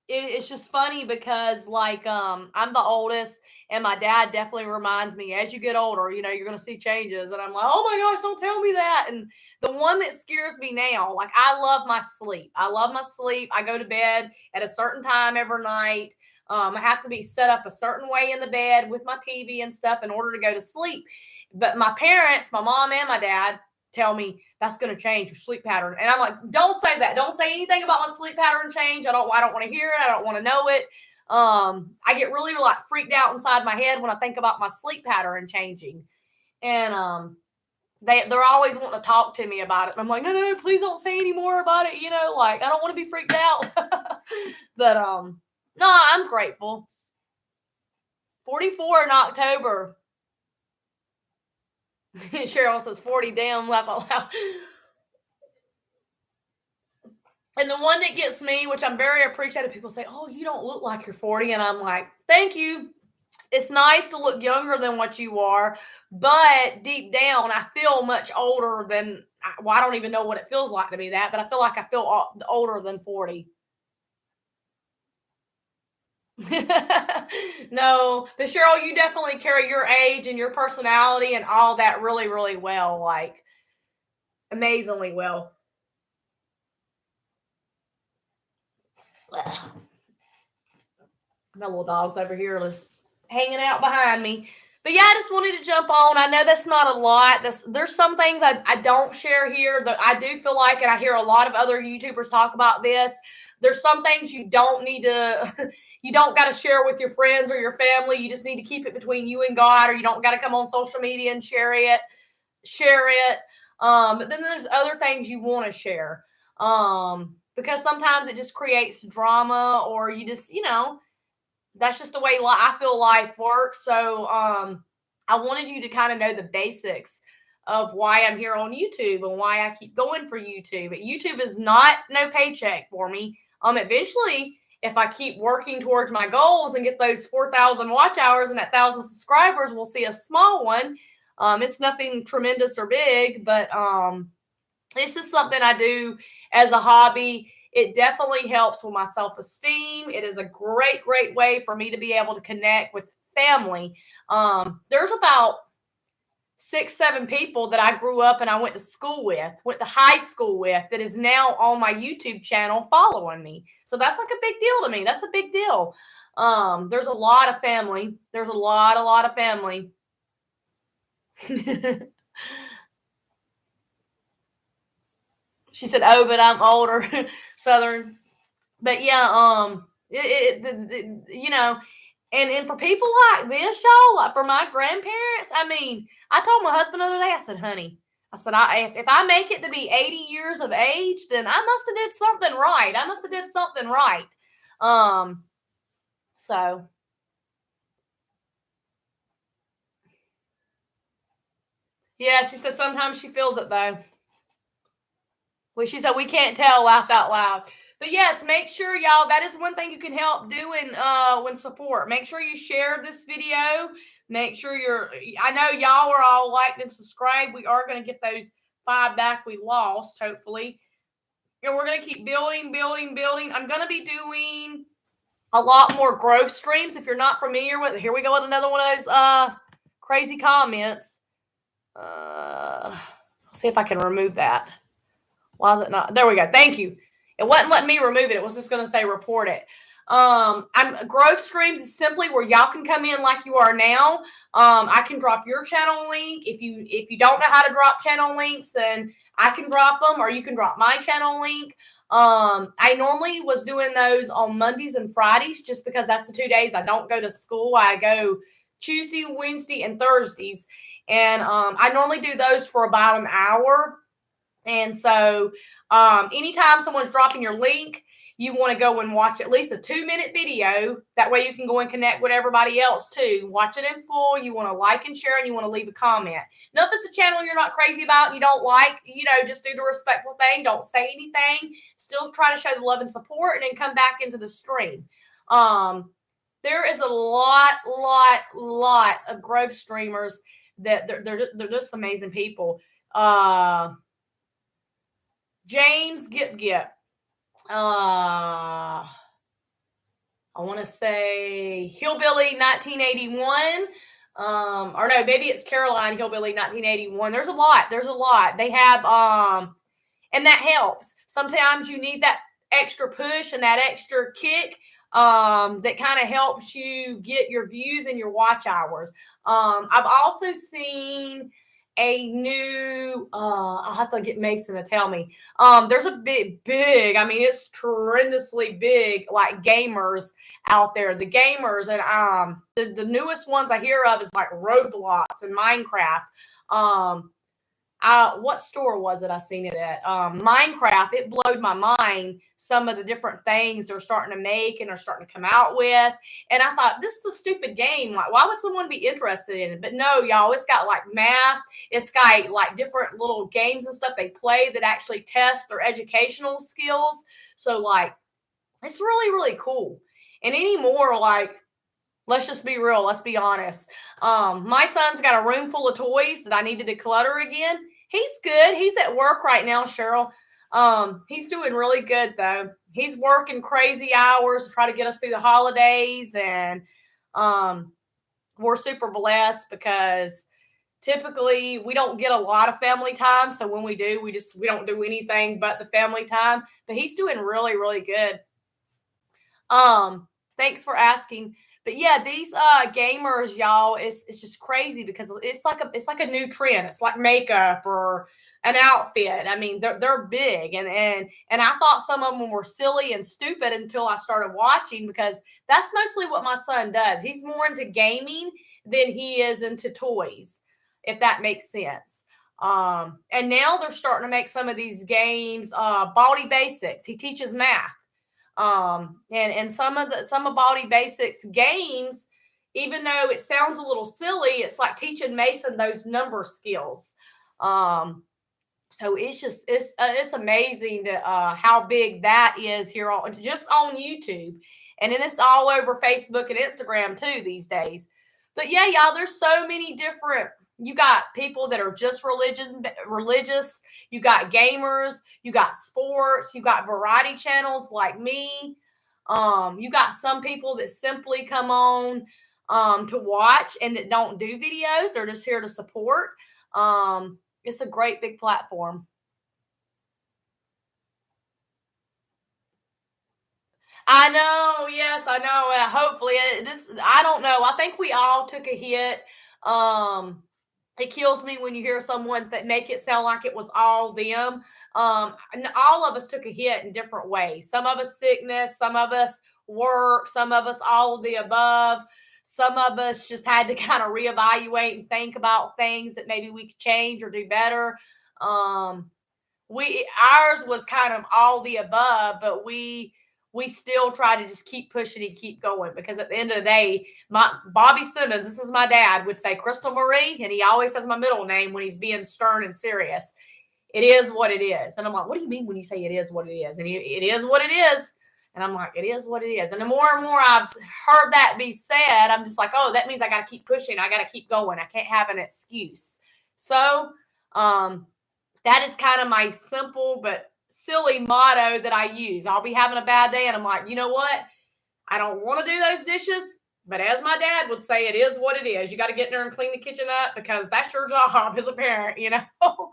it's just funny because I'm the oldest, and my dad definitely reminds me, as you get older, you're going to see changes. And I'm like, oh my gosh, don't tell me that. And the one that scares me now, like, I love my sleep. I go to bed at a certain time every night. I have to be set up a certain way in the bed with my TV and stuff in order to go to sleep. But my parents, my mom and my dad, tell me that's going to change your sleep pattern. And I'm like, don't say that. Don't say anything about my sleep pattern change. I don't want to hear it. I don't want to know it. I get really freaked out inside my head when I think about my sleep pattern changing. And they're always wanting to talk to me about it. And I'm like, no, please don't say any more about it. I don't want to be freaked out. But no, I'm grateful. 44 in October. Cheryl says 40, damn, laugh out loud. And the one that gets me, which I'm very appreciative, people say, oh, you don't look like you're 40. And I'm like, thank you. It's nice to look younger than what you are. But deep down, I feel much older than, I don't even know what it feels like to be that, but I feel like I feel older than 40. No, but Cheryl, you definitely carry your age and your personality and all that really, really well, like amazingly well. My little dog's over here just hanging out behind me. But yeah, I just wanted to jump on. I know that's not a lot. There's some things I don't share here that I do feel like, and I hear a lot of other YouTubers talk about this. There's some things you don't need to, you don't got to share with your friends or your family. You just need to keep it between you and God, or you don't got to come on social media and share it. But then there's other things you want to share. Because sometimes it just creates drama, or you just, that's just the way I feel life works. So I wanted you to kind of know the basics of why I'm here on YouTube and why I keep going for YouTube. But YouTube is not no paycheck for me. Eventually, if I keep working towards my goals and get those 4,000 watch hours and that 1,000 subscribers, we'll see a small one. It's nothing tremendous or big, but this is something I do as a hobby. It definitely helps with my self-esteem. It is a great, great way for me to be able to connect with family. There's about 6, 7 people that I grew up and I went to high school with, that is now on my YouTube channel following me. So that's like a big deal to me. That's a big deal. There's a lot of family. There's a lot of family. She said, oh, but I'm older. Southern. But yeah, and for people like this, y'all, like for my grandparents, I mean, I told my husband the other day, I said, honey, I said, if I make it to be 80 years of age, then I must have did something right. So. Yeah, she said sometimes she feels it though. Well, she said we can't tell, laugh out loud. But yes, make sure, y'all, that is one thing you can help doing when support. Make sure you share this video. Make sure I know y'all are all liked and subscribed. We are going to get those 5 back we lost, hopefully. And we're going to keep building. I'm going to be doing a lot more growth streams. If you're not familiar with it, here we go with another one of those crazy comments. I'll see if I can remove that. Why is it not? There we go. Thank you. It wasn't letting me remove it. It was just going to say report it. Growth streams is simply where y'all can come in like you are now. I can drop your channel link. If you don't know how to drop channel links, then I can drop them, or you can drop my channel link. I normally was doing those on Mondays and Fridays just because that's the 2 days I don't go to school. I go Tuesday, Wednesday, and Thursdays. And I normally do those for about an hour. And so anytime someone's dropping your link, you want to go and watch at least a 2-minute video. That way you can go and connect with everybody else too. Watch it in full. You want to like and share, and you want to leave a comment. Now, if it's a channel you're not crazy about and you don't like, just do the respectful thing. Don't say anything. Still try to show the love and support, and then come back into the stream. There is a lot of growth streamers that they're just amazing people. James Gip. I want to say Hillbilly 1981. Or no, maybe it's Caroline Hillbilly 1981. There's a lot. They have, and that helps. Sometimes you need that extra push and that extra kick that kind of helps you get your views and your watch hours. I've also seen a new, I'll have to get Mason to tell me. There's a big, I mean, it's tremendously big, like gamers out there. The gamers, and the newest ones I hear of is like Roblox and Minecraft. What store was it I seen it at? Minecraft. It blowed my mind, some of the different things they're starting to make and they're starting to come out with. And I thought, this is a stupid game. Like, why would someone be interested in it? But no, y'all, it's got like math. It's got like different little games and stuff they play that actually test their educational skills. So like, it's really, really cool. And anymore, like, let's just be real. Let's be honest. My son's got a room full of toys that I need to declutter again. He's good. He's at work right now, Cheryl. He's doing really good, though. He's working crazy hours to try to get us through the holidays. And we're super blessed because typically we don't get a lot of family time. So when we do, we don't do anything but the family time. But he's doing really, really good. Thanks for asking. But yeah, these gamers, y'all, it's just crazy because it's like a new trend. It's like makeup or an outfit. I mean, they're big, and I thought some of them were silly and stupid until I started watching, because that's mostly what my son does. He's more into gaming than he is into toys, if that makes sense. And now they're starting to make some of these games Body Basics. He teaches math. And some of Body Basics games, even though it sounds a little silly, it's like teaching Mason those number skills. So it's amazing that how big that is here on YouTube, and then it's all over Facebook and Instagram too these days. But yeah, y'all, there's so many different. You got people that are just religious. You got gamers. You got sports. You got variety channels like me. You got some people that simply come on to watch and that don't do videos. They're just here to support. It's a great big platform. I know. Yes, I know. Hopefully, I don't know. I think we all took a hit. It kills me when you hear someone that make it sound like it was all them. And all of us took a hit in different ways. Some of us sickness, some of us work, some of us all of the above. Some of us just had to kind of reevaluate and think about things that maybe we could change or do better. Ours was kind of all the above, but we still try to just keep pushing and keep going, because at the end of the day, Bobby Simmons, this is my dad, would say Crystal Marie, and he always says my middle name when he's being stern and serious. It is what it is. And I'm like, what do you mean when you say it is what it is? And it is what it is. And I'm like, it is what it is. And the more and more I've heard that be said, I'm just like, oh, that means I got to keep pushing. I got to keep going. I can't have an excuse. So that is kind of my simple but silly motto that I use. I'll be having a bad day and I'm like, you know what? I don't want to do those dishes, but as my dad would say, it is what it is. You got to get in there and clean the kitchen up because that's your job as a parent, you know.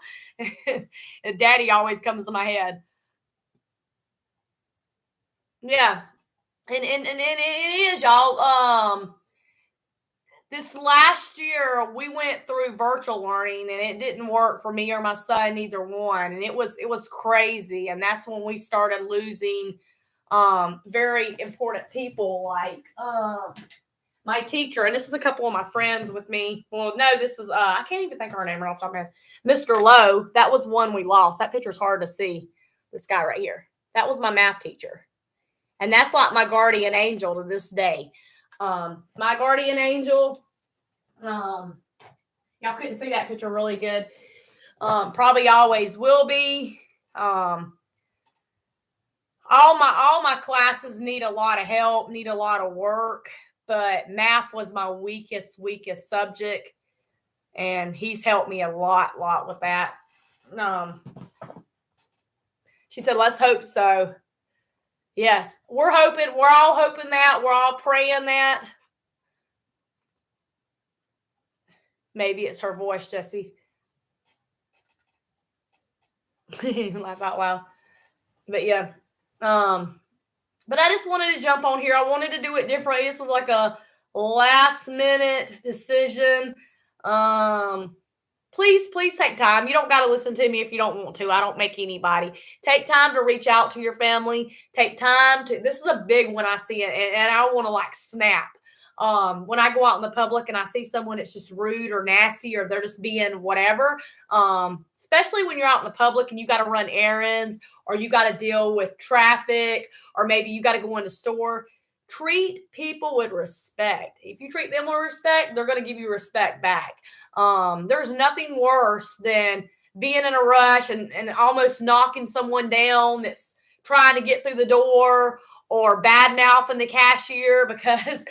And Daddy always comes to my head. Yeah. And it is, y'all. This last year we went through virtual learning and it didn't work for me or my son, either one. And it was crazy. And that's when we started losing very important people like my teacher. And this is a couple of my friends with me. Well, no, this is I can't even think of her name right off the top of my head. Mr. Lowe. That was one we lost. That picture's hard to see. This guy right here. That was my math teacher. And that's like my guardian angel to this day. My guardian angel, y'all couldn't see that picture really good. Probably always will be. All my classes need a lot of help, need a lot of work, but math was my weakest subject, and he's helped me a lot with that. She said, let's hope so. Yes, we're hoping. We're all hoping that. We're all praying that. Maybe it's her voice, Jesse. Laugh out loud. But yeah. But I just wanted to jump on here. I wanted to do it differently. This was like a last minute decision. Please take time. You don't got to listen to me if you don't want to. I don't make anybody. Take time to reach out to your family. Take time to, this is a big one I see it, and I want to like snap. When I go out in the public and I see someone that's just rude or nasty or they're just being whatever, especially when you're out in the public and you got to run errands or you got to deal with traffic or maybe you got to go in the store, treat people with respect. If you treat them with respect, they're going to give you respect back. There's nothing worse than being in a rush and almost knocking someone down that's trying to get through the door or bad mouthing the cashier, because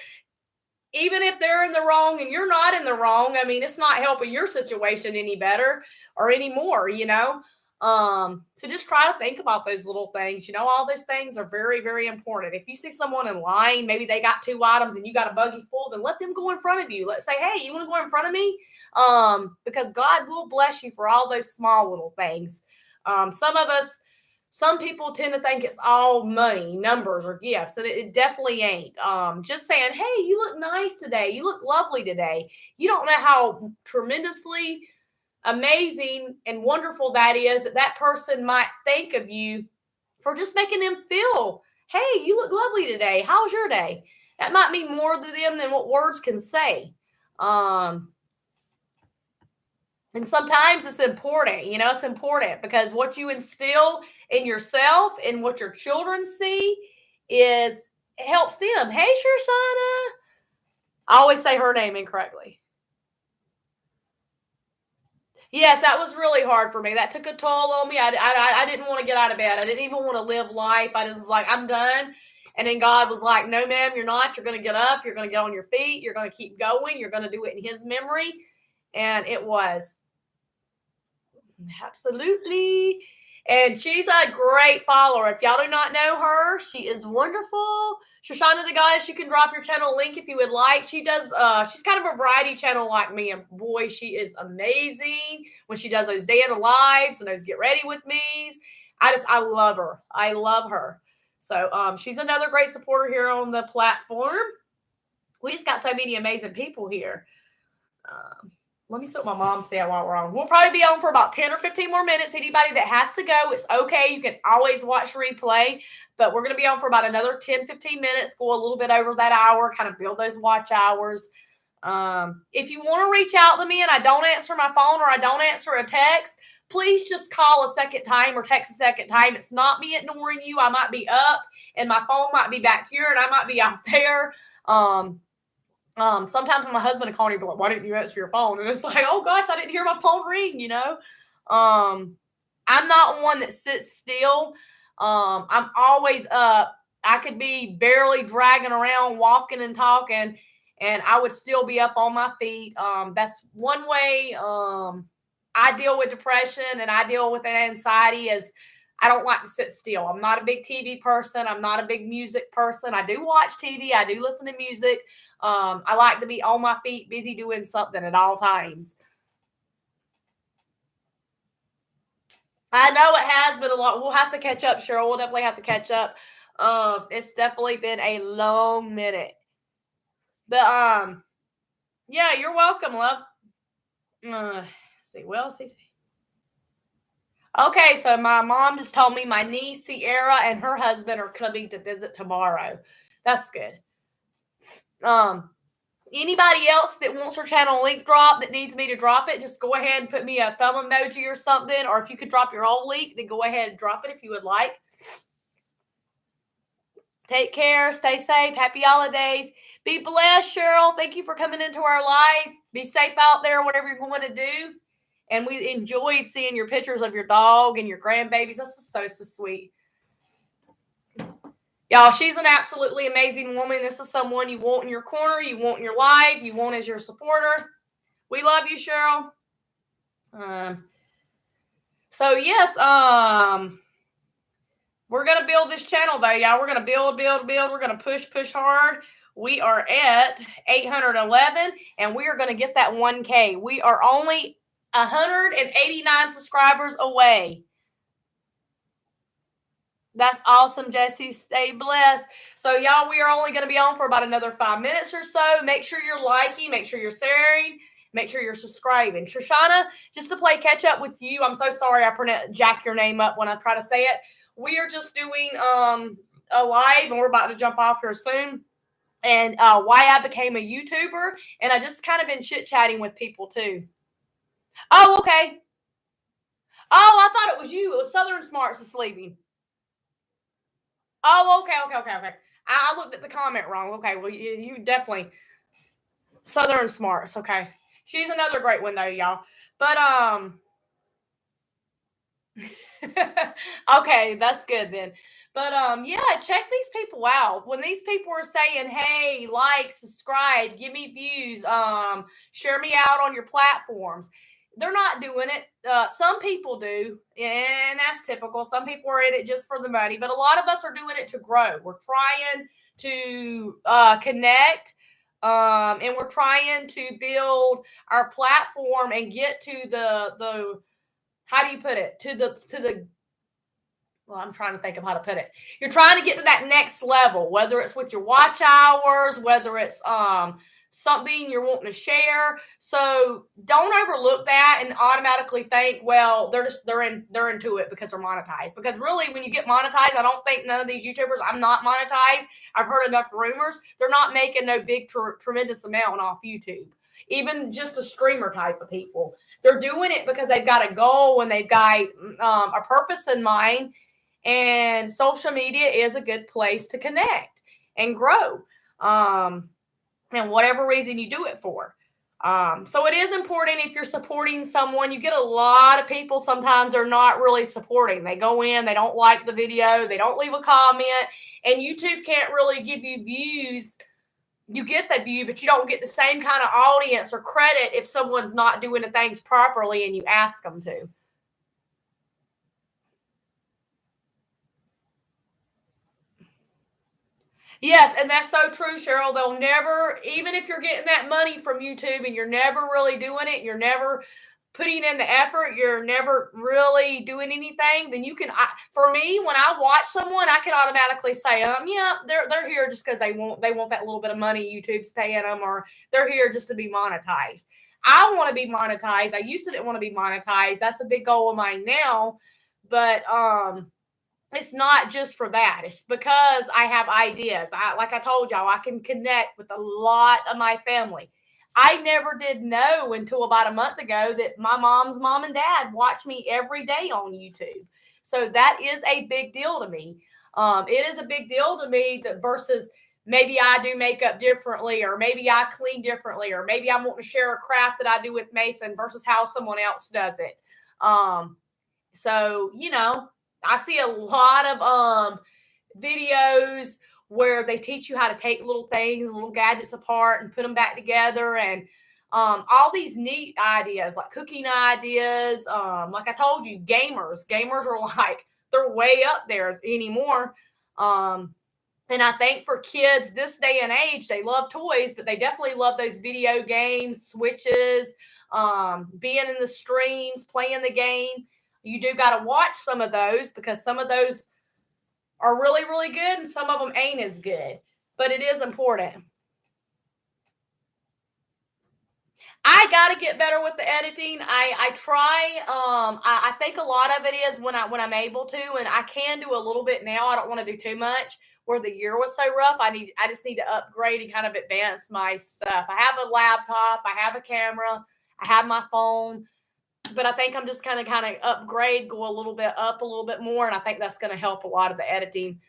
even if they're in the wrong and you're not in the wrong, I mean, it's not helping your situation any better or any more, you know? So just try to think about those little things. You know, all those things are very, very important. If you see someone in line, maybe they got 2 items and you got a buggy full, then let them go in front of you. Let's say, hey, you want to go in front of me? Because God will bless you for all those small little things. Some people tend to think it's all money, numbers, or gifts, and it definitely ain't. Just saying, hey, you look nice today. You look lovely today. You don't know how tremendously amazing and wonderful that is that person might think of you for just making them feel, hey, you look lovely today. How's your day? That might mean more to them than what words can say. And sometimes it's important, you know, it's important because what you instill in yourself and what your children see it helps them. Hey, Shoshana. I always say her name incorrectly. Yes, that was really hard for me. That took a toll on me. I didn't want to get out of bed. I didn't even want to live life. I just was like, I'm done. And then God was like, no, ma'am, you're not. You're going to get up. You're going to get on your feet. You're going to keep going. You're going to do it in his memory. And it was. Absolutely. And she's a great follower. If y'all do not know her, she is wonderful. Shoshana the Goddess, you can drop your channel link if you would like. She does, she's kind of a variety channel like me. And boy, she is amazing when she does those day in the lives and those get ready with me's. I love her. I love her. So she's another great supporter here on the platform. We just got so many amazing people here. Let me see what my mom said while we're on. We'll probably be on for about 10 or 15 more minutes. Anybody that has to go, it's okay. You can always watch replay. But we're going to be on for about another 10, 15 minutes. Go a little bit over that hour. Kind of build those watch hours. If you want to reach out to me and I don't answer my phone or I don't answer a text, please just call a second time or text a second time. It's not me ignoring you. I might be up and my phone might be back here and I might be out there. Sometimes when my husband will call me, like, why didn't you answer your phone? And it's like, oh gosh, I didn't hear my phone ring, you know? I'm not one that sits still. I'm always up. I could be barely dragging around, walking and talking, and I would still be up on my feet. That's one way, I deal with depression and I deal with anxiety is I don't like to sit still. I'm not a big TV person. I'm not a big music person. I do watch TV. I do listen to music. I like to be on my feet, busy doing something at all times. I know it has been a lot. We'll have to catch up, Cheryl. We'll definitely have to catch up. It's definitely been a long minute. But yeah, you're welcome, love. See, well, see. Okay, so my mom just told me my niece Sierra and her husband are coming to visit tomorrow. That's good. Anybody else that wants her channel link drop that needs me to drop it, just go ahead and put me a thumb emoji or something. Or if you could drop your own link, then go ahead and drop it if you would like. Take care. Stay safe. Happy holidays. Be blessed, Cheryl. Thank you for coming into our live. Be safe out there, whatever you're going to do. And we enjoyed seeing your pictures of your dog and your grandbabies. That's so sweet. Y'all, she's an absolutely amazing woman. This is someone you want in your corner, you want in your life, you want as your supporter. We love you, Cheryl. So yes, we're gonna build this channel though, y'all. We're gonna build. We're gonna push hard. We are at 811, and we are gonna get that 1K. We are only 189 subscribers away. That's awesome, Jesse. Stay blessed. So, y'all, we are only going to be on for about another 5 minutes or so. Make sure you're liking. Make sure you're sharing. Make sure you're subscribing. Shoshana, just to play catch up with you, I'm so sorry I jack your name up when I try to say it. We are just doing a live, and we're about to jump off here soon. And why I became a YouTuber. And I just kind of been chit-chatting with people, too. Oh, okay. Oh, I thought it was you. It was Southern Smarts is sleeping. Oh, okay. I looked at the comment wrong. Okay, well, you definitely Southern Smarts. Okay, she's another great one though, y'all. But okay, that's good then. But yeah, check these people out. When these people are saying, "Hey, like, subscribe, give me views, share me out on your platforms," they're not doing it. Some people do, and that's typical. Some people are in it just for the money, but a lot of us are doing it to grow. We're trying to connect, and we're trying to build our platform and get to the how do you put it, to the well, I'm trying to think of how to put it. You're trying to get to that next level, whether it's with your watch hours, whether it's something you're wanting to share. So don't overlook that and automatically think, well, they're into it because they're monetized. Because really, when you get monetized, I don't think none of these YouTubers, I'm not monetized. I've heard enough rumors. They're not making no big tremendous amount off YouTube. Even just a streamer type of people, they're doing it because they've got a goal and they've got a purpose in mind. And social media is a good place to connect and grow. And whatever reason you do it for. So it is important if you're supporting someone. You get a lot of people sometimes are not really supporting. They go in, they don't like the video, they don't leave a comment, and YouTube can't really give you views. You get that view, but you don't get the same kind of audience or credit if someone's not doing the things properly and you ask them to. Yes, and that's so true, Cheryl. They'll never, even if you're getting that money from YouTube and you're never really doing it, you're never putting in the effort, you're never really doing anything, then you can, for me, when I watch someone, I can automatically say, yeah, they're here just because they want that little bit of money YouTube's paying them, or they're here just to be monetized. I want to be monetized. I used to didn't want to be monetized. That's a big goal of mine now. But it's not just for that. It's because I have ideas. Like I told y'all, I can connect with a lot of my family. I never did know until about a month ago that my mom's mom and dad watch me every day on YouTube. So that is a big deal to me. It is a big deal to me that versus maybe I do makeup differently, or maybe I clean differently, or maybe I'm wanting to share a craft that I do with Mason versus how someone else does it. So, I see a lot of videos where they teach you how to take little things, little gadgets apart and put them back together, and all these neat ideas, like cooking ideas. Like I told you, gamers are like, they're way up there anymore. And I think for kids this day and age, they love toys, but they definitely love those video games, Switches, being in the streams, playing the game. You do got to watch some of those because some of those are really, really good and some of them ain't as good. But it is important. I got to get better with the editing. I try. I think a lot of it is when I'm able to, and I can do a little bit now. I don't want to do too much. Where the year was so rough, I just need to upgrade and kind of advance my stuff. I have a laptop, I have a camera, I have my phone, but I think I'm just kind of upgrade, go a little bit up a little bit more, and I think that's going to help a lot of the editing.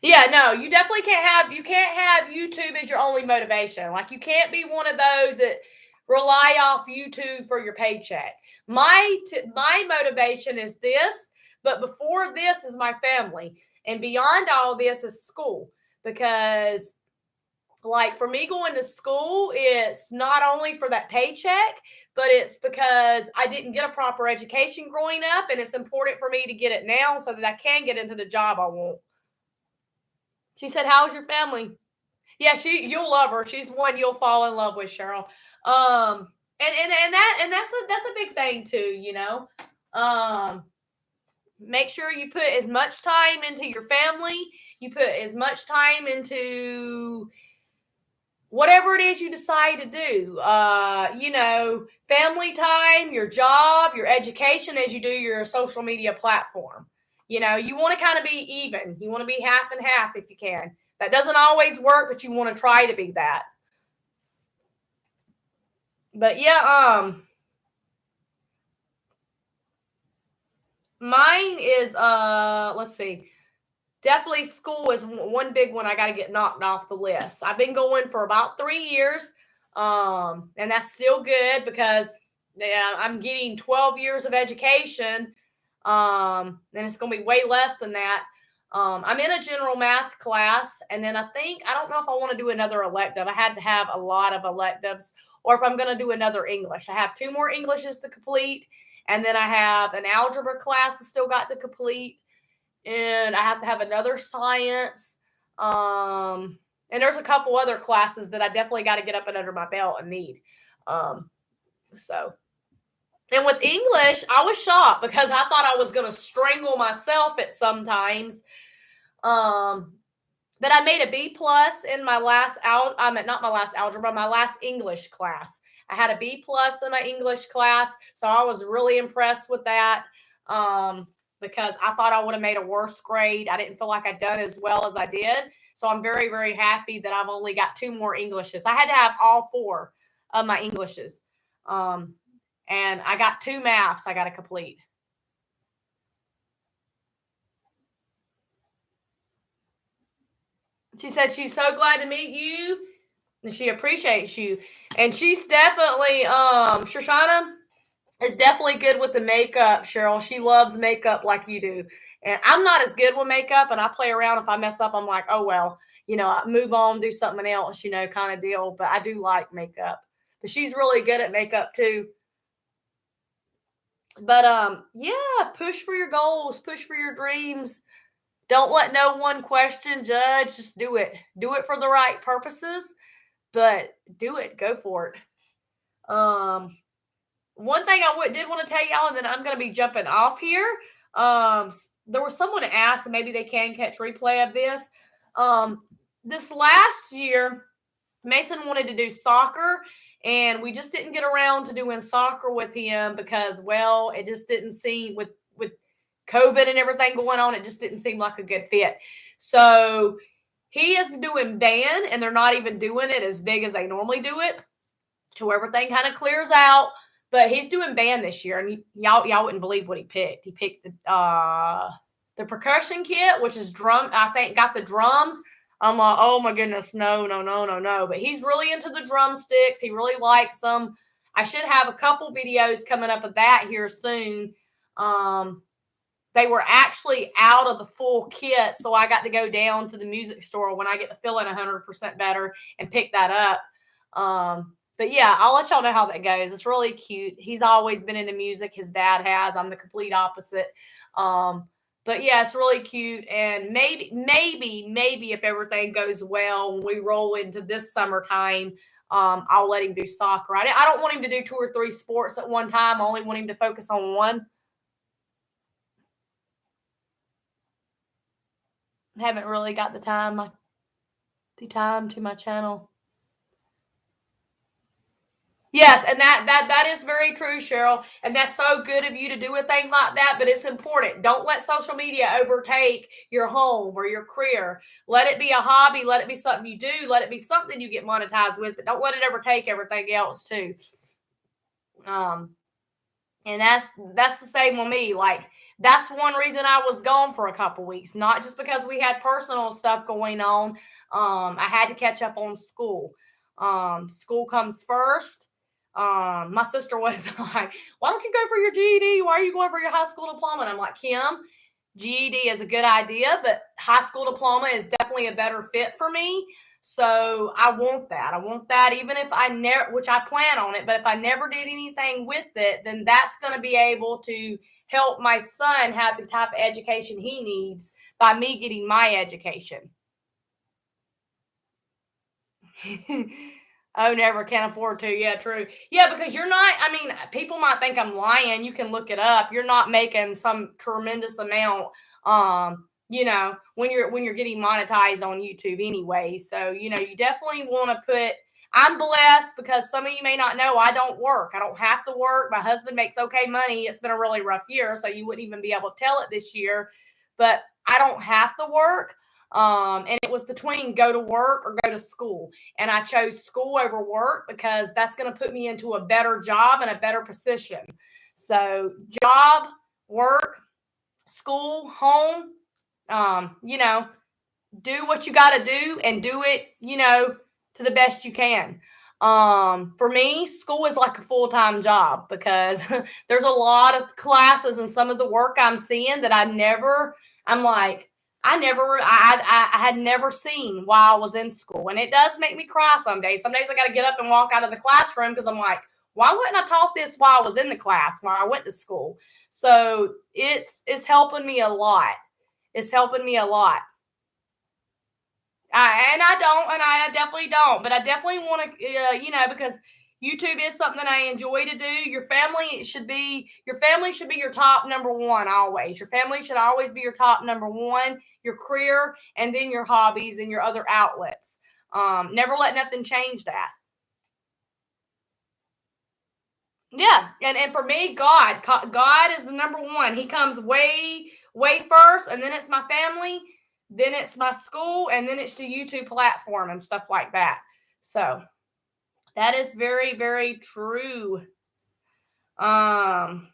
Yeah, no, you definitely can't have YouTube as your only motivation. Like, you can't be one of those that rely off YouTube for your paycheck. My motivation is this, but before this is my family, and beyond all this is school. Because, like, for me going to school, it's not only for that paycheck, but it's because I didn't get a proper education growing up, and it's important for me to get it now so that I can get into the job I want. She said, "How's your family?" Yeah, you'll love her. She's one you'll fall in love with, Cheryl. And that's a big thing too, you know. Make sure you put as much time into your family. You put as much time into whatever it is you decide to do. Family time, your job, your education, as you do your social media platform. You know, you want to kind of be even. You want to be half and half if you can. That doesn't always work, but you want to try to be that. But yeah, mine is let's see. Definitely school is one big one I got to get knocked off the list. I've been going for about 3 years. And that's still good because I'm getting 12 years of education. And it's going to be way less than that. I'm in a general math class, and then I don't know if I want to do another elective. I had to have a lot of electives, or if I'm going to do another English. I have 2 more Englishes to complete, and then I have an algebra class I still got to complete, and I have to have another science. And there's a couple other classes that I definitely got to get up and under my belt and need. So. And with English, I was shocked because I thought I was going to strangle myself at sometimes. But I made a B plus in my last not my last algebra, my last English class. I had a B plus in my English class, so I was really impressed with that. Because I thought I would have made a worse grade. I didn't feel like I'd done as well as I did. So I'm very, very happy that I've only got 2 more Englishes. I had to have all 4 of my Englishes. And I got 2 maths I got to complete. She said she's so glad to meet you and she appreciates you. And she's definitely, Shoshana is definitely good with the makeup, Cheryl. She loves makeup like you do. And I'm not as good with makeup, and I play around. If I mess up, I'm like, oh, well, I move on, do something else, kind of deal. But I do like makeup. But she's really good at makeup too. But yeah, push for your goals, push for your dreams. Don't let no one question, judge. Just do it. Do it for the right purposes, but do it. Go for it. One thing I did want to tell y'all, and then I'm going to be jumping off here. There was someone that asked, and maybe they can catch replay of this. This last year, Mason wanted to do soccer, and we just didn't get around to doing soccer with him because, well, it just didn't seem with COVID and everything going on, it just didn't seem like a good fit. So he is doing band, and they're not even doing it as big as they normally do it, till everything kind of clears out. But he's doing band this year, and y'all wouldn't believe what he picked. He picked the percussion kit, which is drum. I think got the drums. I'm like, oh my goodness, no. But he's really into the drumsticks. He really likes them. I should have a couple videos coming up of that here soon. They were actually out of the full kit, so I got to go down to the music store when I get to feeling 100% better and pick that up. But yeah, I'll let y'all know how that goes. It's really cute. He's always been into music. His dad has. I'm the complete opposite. But yeah, it's really cute. And maybe if everything goes well, when we roll into this summertime, I'll let him do soccer. I don't want him to do 2 or 3 sports at one time. I only want him to focus on one. I haven't really got the time to my channel. Yes, and that is very true, Cheryl. And that's so good of you to do a thing like that, but it's important. Don't let social media overtake your home or your career. Let it be a hobby. Let it be something you do. Let it be something you get monetized with, but don't let it overtake everything else too. And that's the same with me. Like, that's one reason I was gone for a couple weeks, not just because we had personal stuff going on. I had to catch up on school. School comes first. My sister was like, "Why don't you go for your GED? Why are you going for your high school diploma?" And I'm like, "Kim, GED is a good idea, but high school diploma is definitely a better fit for me. So I want that. I want that even if I never, which I plan on it, but if I never did anything with it, then that's going to be able to help my son have the type of education he needs by me getting my education." Oh, never can afford to. Yeah, true. Yeah, because you're not, I mean, people might think I'm lying. You can look it up. You're not making some tremendous amount when you're getting monetized on YouTube anyway. So, you definitely want to put I'm blessed because some of you may not know I don't work. I don't have to work. My husband makes okay money. It's been a really rough year, so you wouldn't even be able to tell it this year. But I don't have to work. And it was between go to work or go to school. And I chose school over work because that's going to put me into a better job and a better position. So, job, work, school, home, do what you got to do and do it, to the best you can. For me, school is like a full-time job because there's a lot of classes and some of the work I'm seeing that I'm like, I had never seen while I was in school. And it does make me cry some days. Some days I got to get up and walk out of the classroom because I'm like, why wouldn't I taught this while I was in the class, while I went to school? So it's helping me a lot. It's helping me a lot. I definitely don't, but I definitely want to, because YouTube is something that I enjoy to do. Your family should be your top number one always. Your family should always be your top number one, your career, and then your hobbies and your other outlets. Never let nothing change that. Yeah, and for me, God is the number one. He comes way first, and then it's my family, then it's my school, and then it's the YouTube platform and stuff like that. So that is very very true. Um,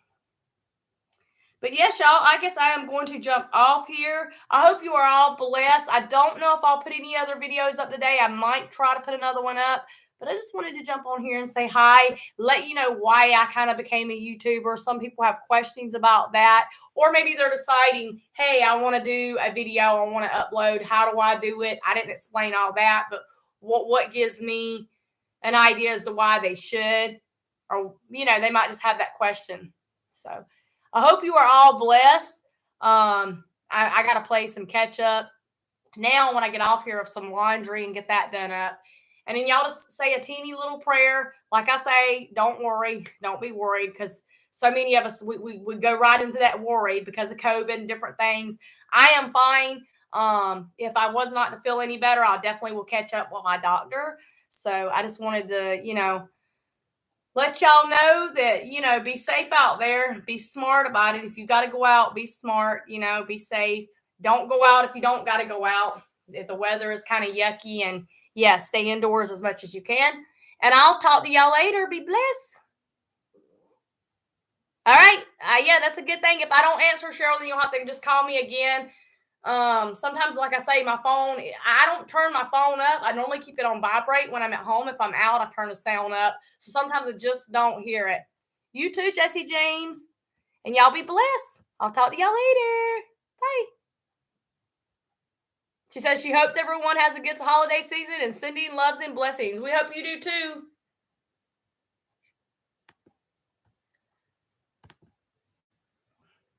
but yes, y'all, I guess I am going to jump off here. I hope you are all blessed. I don't know if I'll put any other videos up today. I might try to put another one up. But I just wanted to jump on here and say hi, let you know why I kind of became a YouTuber. Some people have questions about that. Or maybe they're deciding, hey, I want to do a video. I want to upload. How do I do it? I didn't explain all that. But what gives me an idea as to why they should? Or, they might just have that question. So I hope you are all blessed. I got to play some catch up now when I get off here of some laundry and get that done up. And then y'all just say a teeny little prayer. Like I say, don't worry. Don't be worried because so many of us, we go right into that worried because of COVID and different things. I am fine. If I was not to feel any better, I definitely will catch up with my doctor. So I just wanted to, let y'all know that, be safe out there. Be smart about it. If you got to go out, be smart, be safe. Don't go out if you don't got to go out. If the weather is kind of yucky, and yeah, stay indoors as much as you can. And I'll talk to y'all later. Be blessed. All right. Yeah, that's a good thing. If I don't answer, Cheryl, then you'll have to just call me again. Sometimes, like I say, my phone, I don't turn my phone up. I normally keep it on vibrate when I'm at home. If I'm out, I turn the sound up. So sometimes I just don't hear it. You too, Jesse James. And y'all be blessed. I'll talk to y'all later. Bye. She says she hopes everyone has a good holiday season and sending loves and blessings. We hope you do too.